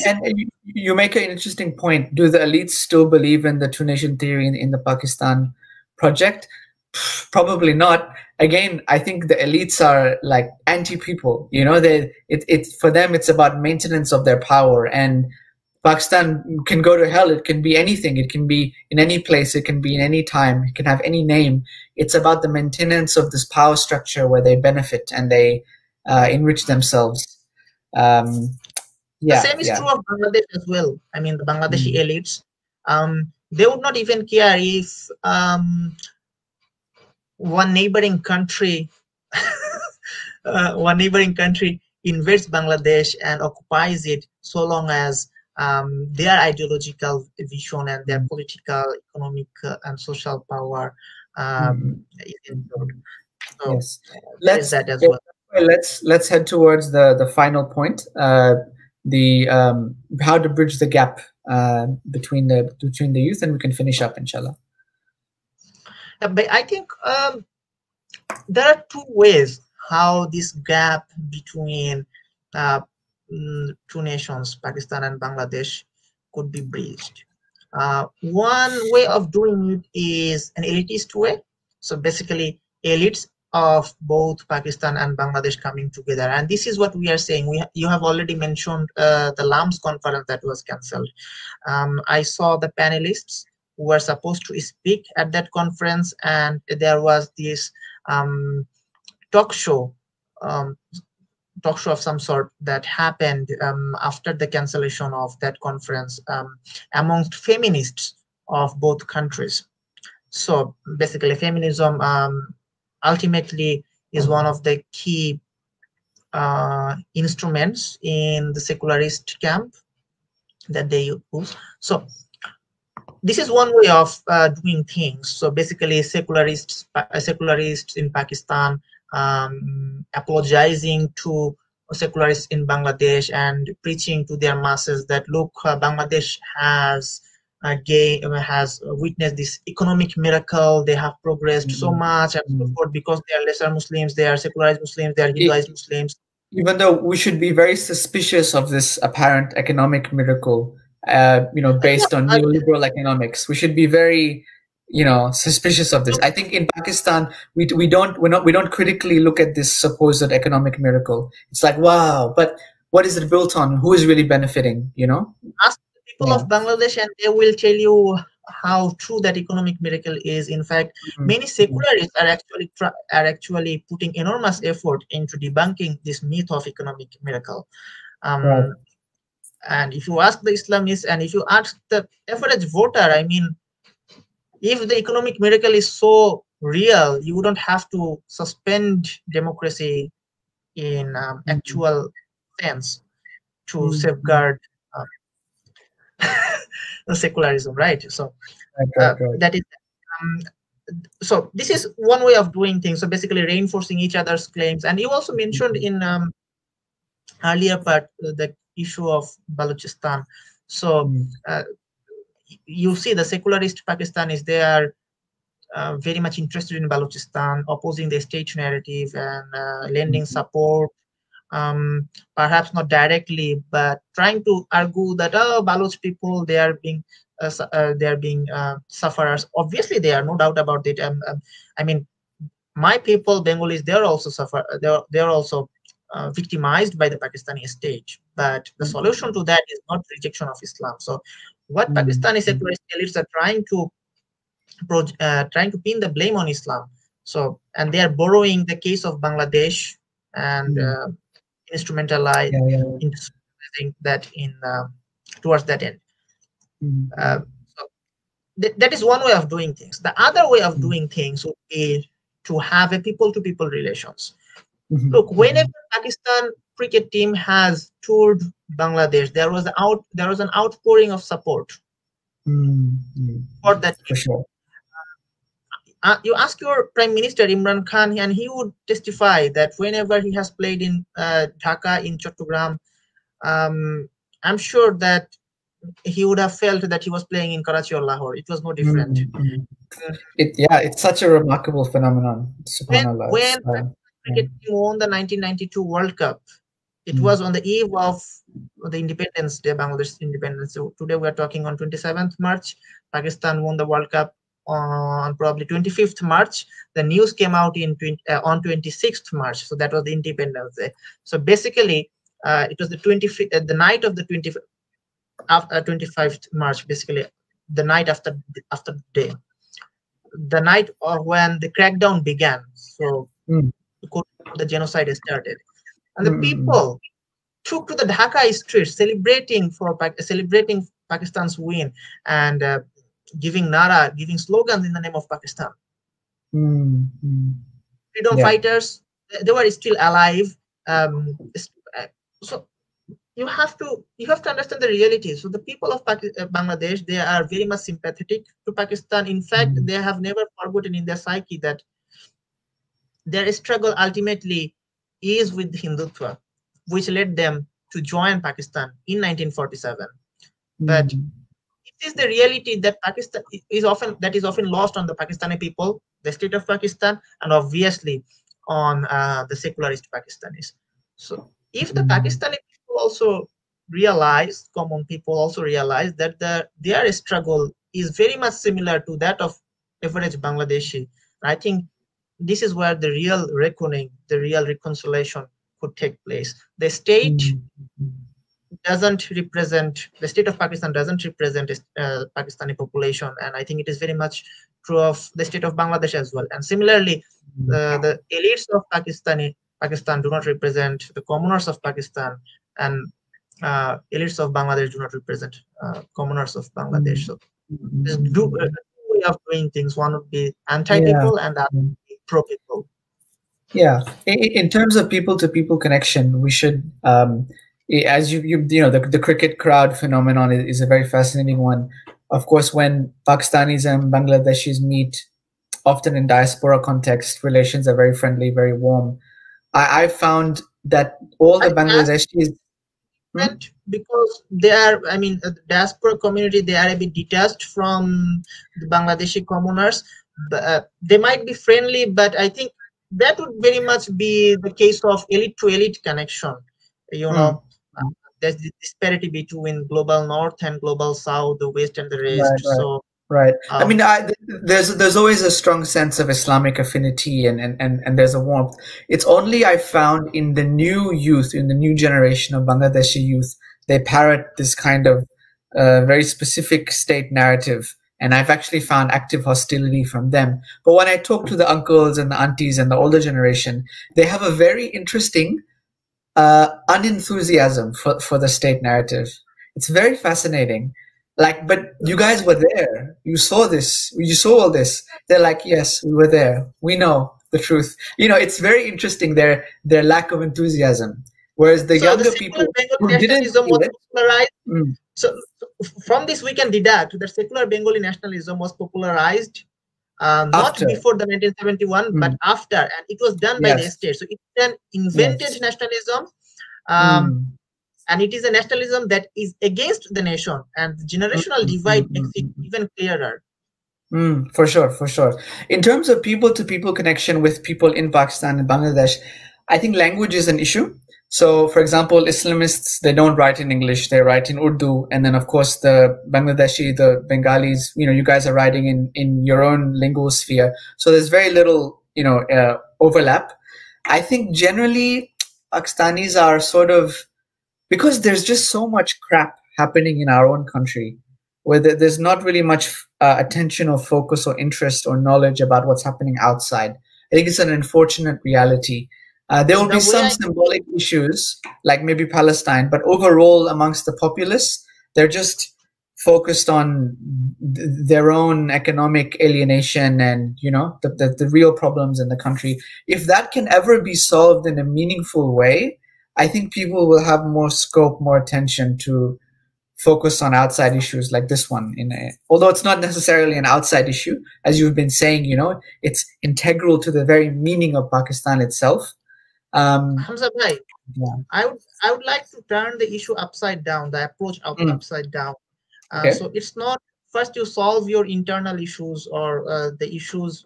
And you make an interesting point. Do the elites still believe in the two-nation theory in the Pakistan project? Probably not. Again, I think the elites are like anti-people. For them it's about maintenance of their power, and Pakistan can go to hell. It can be anything. It can be in any place. It can be in any time. It can have any name. It's about the maintenance of this power structure where they benefit and they enrich themselves. The same is true of Bangladesh as well. I mean, the Bangladeshi elites, they would not even care if one neighboring country invades Bangladesh and occupies it, so long as their ideological vision and their political, economic, and social power is ensured. So yes, that as well. Let's head towards the final point. How to bridge the gap between the youth, and we can finish up, inshallah. But I think there are two ways how this gap between two nations, Pakistan and Bangladesh, could be bridged. One way of doing it is an elitist way. So basically, elites of both Pakistan and Bangladesh coming together. And this is what we are saying. You have already mentioned the LAMS conference that was cancelled. I saw the panelists who were supposed to speak at that conference, and there was this talk show, talk show of some sort that happened after the cancellation of that conference amongst feminists of both countries. So basically, feminism ultimately is one of the key instruments in the secularist camp that they use. So this is one way of doing things. So basically, secularists in Pakistan apologizing to secularists in Bangladesh and preaching to their masses that look, Bangladesh has witnessed this economic miracle. They have progressed so much and so forth because they are lesser Muslims, they are secularized Muslims, they are Hinduized Muslims. Even though we should be very suspicious of this apparent economic miracle, based on neoliberal economics, we should be very, suspicious of this. I think in Pakistan, we don't critically look at this supposed economic miracle. It's like, wow, but what is it built on? Who is really benefiting? Ask the people of Bangladesh, and they will tell you how true that economic miracle is. In fact, many secularists are actually putting enormous effort into debunking this myth of economic miracle. And if you ask the Islamists and if you ask the average voter, I mean, if the economic miracle is so real, you wouldn't have to suspend democracy in actual sense to safeguard secularism, right? So that is so this is one way of doing things. So basically reinforcing each other's claims. And you also mentioned in earlier part the issue of Balochistan. So you see the secularist Pakistanis, they are very much interested in Balochistan, opposing the state narrative and lending support, perhaps not directly, but trying to argue that Baloch people, they are being sufferers. Obviously, they are, no doubt about it. I mean, my people, Bengalis, they are also they are also victimized by the Pakistani state. But the solution to that is not rejection of Islam. So, what Pakistani secularist elites are trying to pin the blame on Islam. So, and they are borrowing the case of Bangladesh and instrumentalizing that in towards that end. So that is one way of doing things. The other way of doing things would be to have a people-to-people relations. Look, whenever Pakistan cricket team has toured Bangladesh, there was an outpouring of support for that team. For sure. You ask your Prime Minister Imran Khan, and he would testify that whenever he has played in Dhaka, in Chattogram, I'm sure that he would have felt that he was playing in Karachi or Lahore. It was no different. It's such a remarkable phenomenon. SubhanAllah. When cricket team won the 1992 World Cup, it was on the eve of the Independence Day, Bangladesh independence. So today we are talking on 27th March. Pakistan won the World Cup on probably 25th March. The news came out on 26th March. So that was the Independence Day. So basically, it was the night of the 25th March. Basically, the night after the day, the night when the crackdown began. So the genocide started, and the people took to the Dhaka streets celebrating Pakistan's win and giving slogans in the name of Pakistan. Freedom fighters, they were still alive. So you have to understand the reality. So the people of Bangladesh, they are very much sympathetic to Pakistan. In fact, they have never forgotten in their psyche that their struggle ultimately is with Hindutva, which led them to join Pakistan in 1947. But it is the reality that Pakistan is often lost on the Pakistani people, the state of Pakistan, and obviously on the secularist Pakistanis. So if the Pakistani people also realize, common people also realize that their struggle is very much similar to that of average Bangladeshi, I think this is where the real reckoning, the real reconciliation could take place. The state doesn't represent, the state of Pakistan doesn't represent Pakistani population, and I think it is very much true of the state of Bangladesh as well. And similarly, the elites of Pakistan do not represent the commoners of Pakistan, and elites of Bangladesh do not represent commoners of Bangladesh. So there's two way of doing things. One would be anti-people and the other would be pro-people. Yeah, in terms of people-to-people connection, we should, as you know, the cricket crowd phenomenon is a very fascinating one. Of course, when Pakistanis and Bangladeshis meet, often in diaspora context, relations are very friendly, very warm. I found that all the Bangladeshis, because they are, I mean, the diaspora community, they are a bit detached from the Bangladeshi commoners. They might be friendly, but I think that would very much be the case of elite to elite connection. You know, there's the disparity between global north and global south, the west and the rest. So right. I mean, there's always a strong sense of Islamic affinity, and there's a warmth. It's only I found in the new youth, in the new generation of Bangladeshi youth, they parrot this kind of very specific state narrative. And I've actually found active hostility from them. But when I talk to the uncles and the aunties and the older generation, they have a very interesting unenthusiasm for the state narrative. It's very fascinating. Like, but you guys were there. You saw this. You saw all this. They're like, yes, we were there. We know the truth. You know, it's very interesting, their lack of enthusiasm. Whereas the younger people who didn't see it, so from this we can deduct that secular Bengali nationalism was popularized not before the 1971, but after, and it was done by the state. So it's an invented nationalism, and it is a nationalism that is against the nation, and the generational divide makes it even clearer. For sure, for sure. In terms of people-to-people connection with people in Pakistan and Bangladesh, I think language is an issue. So, for example, Islamists, they don't write in English, they write in Urdu. And then, of course, the Bangladeshi, the Bengalis, you know, you guys are writing in your own lingual sphere. So there's very little, you know, overlap. I think generally Pakistanis are sort of, because there's just so much crap happening in our own country, where there's not really much attention or focus or interest or knowledge about what's happening outside. I think it's an unfortunate reality. There will be some symbolic issues, like maybe Palestine, but overall amongst the populace, they're just focused on their own economic alienation and, you know, the real problems in the country. If that can ever be solved in a meaningful way, I think people will have more scope, more attention to focus on outside issues like this one. Although it's not necessarily an outside issue, as you've been saying, you know, it's integral to the very meaning of Pakistan itself. Hamza bhai, I would like to turn the issue upside down, the approach upside down. So it's not first you solve your internal issues or the issues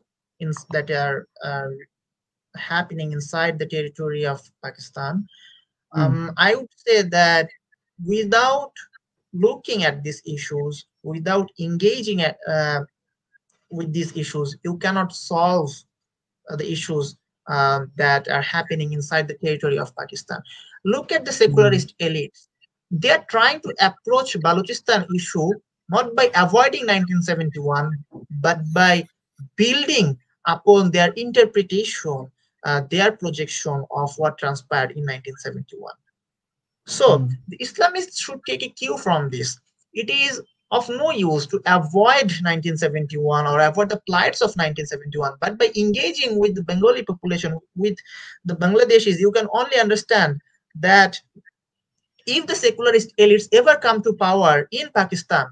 that are happening inside the territory of Pakistan. I would say that without looking at these issues, without engaging with these issues, you cannot solve the issues that are happening inside the territory of Pakistan. Look at the secularist elites. They are trying to approach Balochistan issue not by avoiding 1971, but by building upon their interpretation, their projection of what transpired in 1971. So the Islamists should take a cue from this. It is of no use to avoid 1971 or avoid the plights of 1971, but by engaging with the Bengali population, with the Bangladeshis, you can only understand that if the secularist elites ever come to power in Pakistan,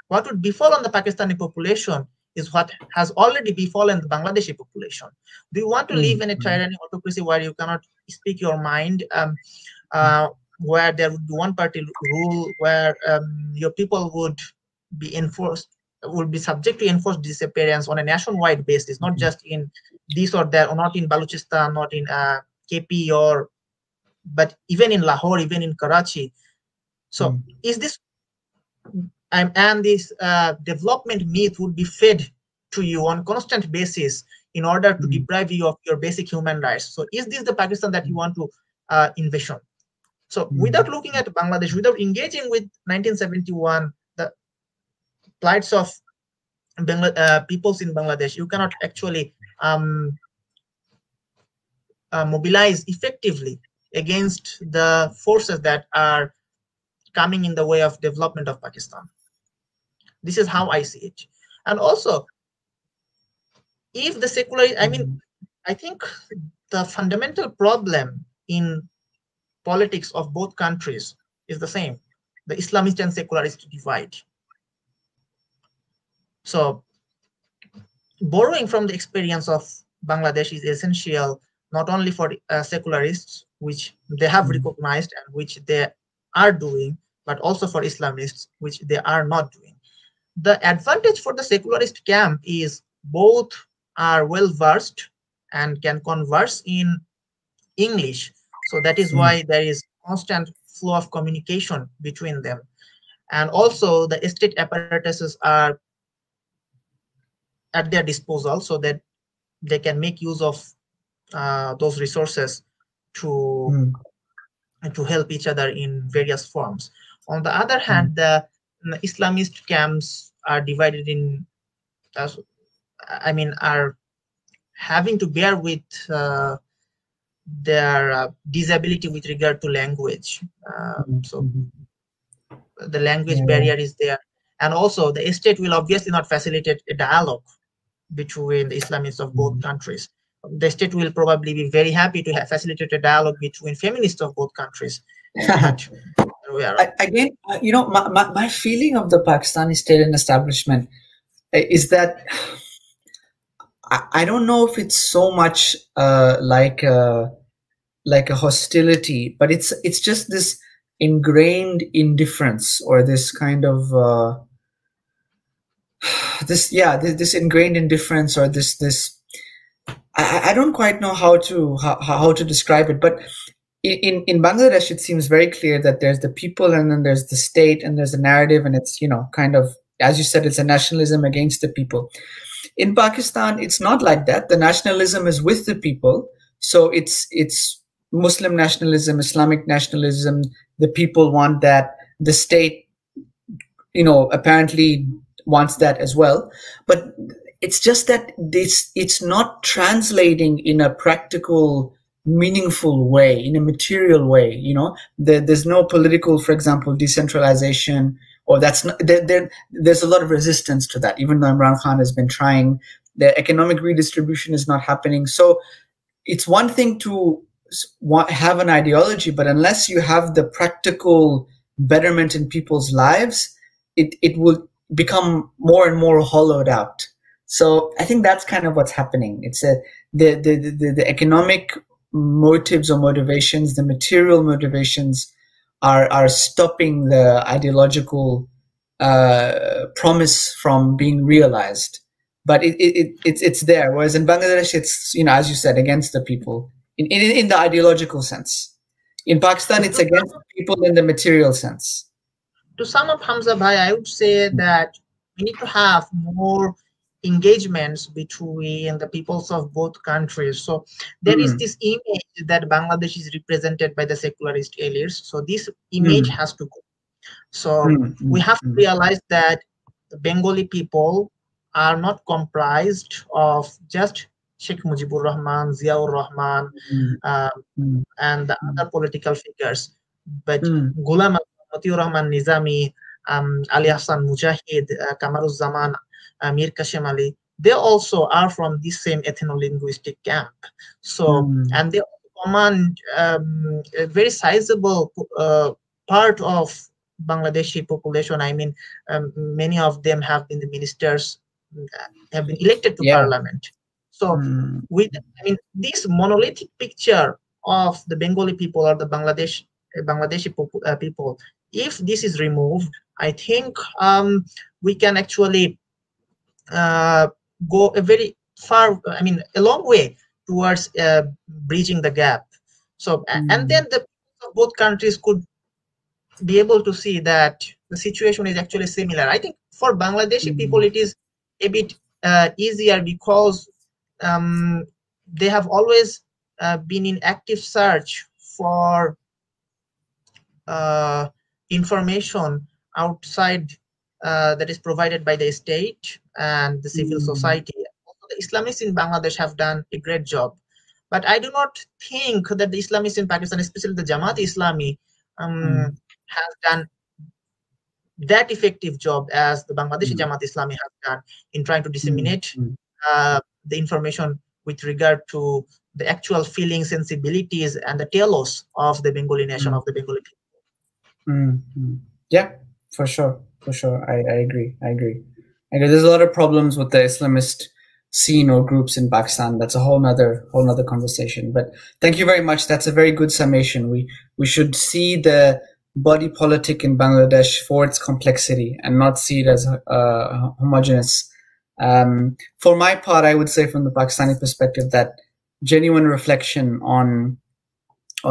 what would befall on the Pakistani population is what has already befallen the Bangladeshi population. Do you want to live in a tyranny autocracy where you cannot speak your mind, where there would be one party rule, where your people would be subject to enforced disappearance on a nationwide basis, not just in this or that, or not in Balochistan, not in KP, but even in Lahore, even in Karachi? So is this and this development myth would be fed to you on a constant basis in order to deprive you of your basic human rights? So is this the Pakistan that you want to envision? So without looking at Bangladesh, without engaging with 1971, the plights of peoples in Bangladesh, you cannot actually mobilize effectively against the forces that are coming in the way of development of Pakistan. This is how I see it. And also, if the secular, I think the fundamental problem in politics of both countries is the same, the Islamist and secularist divide. So borrowing from the experience of Bangladesh is essential, not only for secularists, which they have recognized and which they are doing, but also for Islamists, which they are not doing. The advantage for the secularist camp is both are well versed and can converse in English. So that is why there is constant flow of communication between them. And also the state apparatuses are at their disposal so that they can make use of those resources to help each other in various forms. On the other hand, the Islamist camps are divided in, are having to bear with their disability with regard to language. So the language barrier is there. And also the state will obviously not facilitate a dialogue between the Islamists of both countries. The state will probably be very happy to facilitate a dialogue between feminists of both countries. Again, my feeling of the Pakistani state and establishment is that I don't know if it's so much like a hostility, but it's just this ingrained indifference or this kind of this ingrained indifference or this I don't quite know how to describe it, but in Bangladesh it seems very clear that there's the people and then there's the state and there's a narrative, and it's kind of, as you said, it's a nationalism against the people. In Pakistan it's not like that. The nationalism is with the people, so it's Muslim nationalism, Islamic nationalism. The people want that, the state apparently wants that as well, but it's just that it's not translating in a practical, meaningful way, in a material way. There's no political, for example, decentralization, or that's not there's a lot of resistance to that, even though Imran Khan has been trying. The economic redistribution is not happening. So it's one thing to have an ideology, but unless you have the practical betterment in people's lives, it will become more and more hollowed out. So I think that's kind of what's happening. It's the economic motives or motivations, the material motivations are stopping the ideological promise from being realized. But it's there. Whereas in Bangladesh, it's, as you said, against the people in the ideological sense. In Pakistan, it's against the people in the material sense. To sum up, Hamza Bhai, I would say that we need to have more engagements between the peoples of both countries. So there is this image that Bangladesh is represented by the secularist elites. So this image has to go. So we have to realize that the Bengali people are not comprised of just Sheikh Mujibur Rahman, Ziaur Rahman, and the other political figures, but Ghulam Matiur Rahman Nizami, Ali Hassan Mujahid, Kamaruzzaman, Mir Kashim Ali, they also are from this same ethno-linguistic camp. So, and they command a very sizable part of Bangladeshi population. I mean, many of them have been the ministers, have been elected to parliament. So, this monolithic picture of the Bengali people or the Bangladeshi people, if this is removed, I think we can actually go a very far, a long way towards bridging the gap. So, and then the people of both countries could be able to see that the situation is actually similar. I think for Bangladeshi people, it is a bit easier because they have always been in active search for information outside that is provided by the state and the civil society. Also, the Islamists in Bangladesh have done a great job. But I do not think that the Islamists in Pakistan, especially the Jamaat-e-Islami, has done that effective job as the Bangladeshi Jamaat-e-Islami has done in trying to disseminate the information with regard to the actual feelings, sensibilities, and the telos of the Bengali nation, of the Bengali people. Yeah, for sure. I agree. There's a lot of problems with the Islamist scene or groups in Pakistan. That's a whole nother conversation. But thank you very much. That's a very good summation. We should see the body politic in Bangladesh for its complexity and not see it as homogeneous. For my part, I would say from the Pakistani perspective that genuine reflection on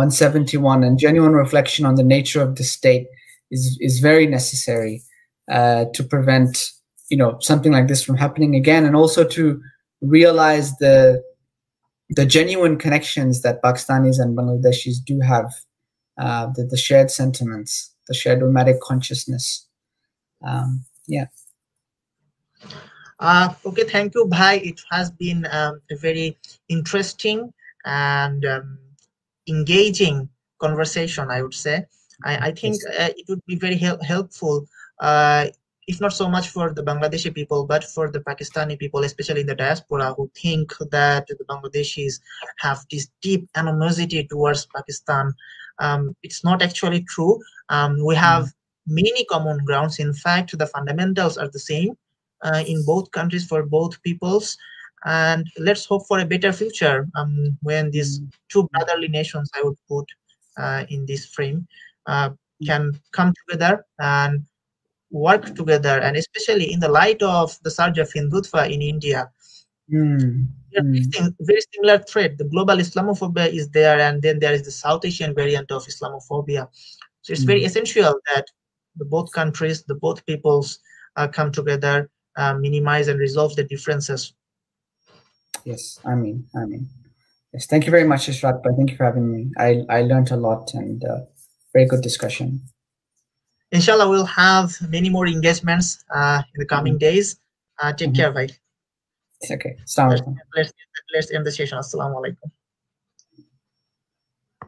71 and genuine reflection on the nature of the state is very necessary to prevent something like this from happening again, and also to realize the genuine connections that Pakistanis and Bangladeshis do have, the shared sentiments, the shared nomadic consciousness. Yeah. Okay, thank you, Bhai. It has been a very interesting and engaging conversation, I would say. I think it would be very helpful, if not so much for the Bangladeshi people, but for the Pakistani people, especially in the diaspora, who think that the Bangladeshis have this deep animosity towards Pakistan. It's not actually true. We have many common grounds. In fact, the fundamentals are the same in both countries for both peoples. And let's hope for a better future when these two brotherly nations, I would put in this frame, can come together and work together, and especially in the light of the surge of Hindutva in India. Very similar threat. The global Islamophobia is there, and then there is the South Asian variant of Islamophobia. So it's very essential that the both countries, the both peoples come together, minimize and resolve the differences. Yes, I mean. Yes, thank you very much, Ishrat. Thank you for having me. I learned a lot, and very good discussion. Inshallah, we'll have many more engagements in the coming days. Take care, bhai. Okay. Let's end the session. Assalamu alaikum.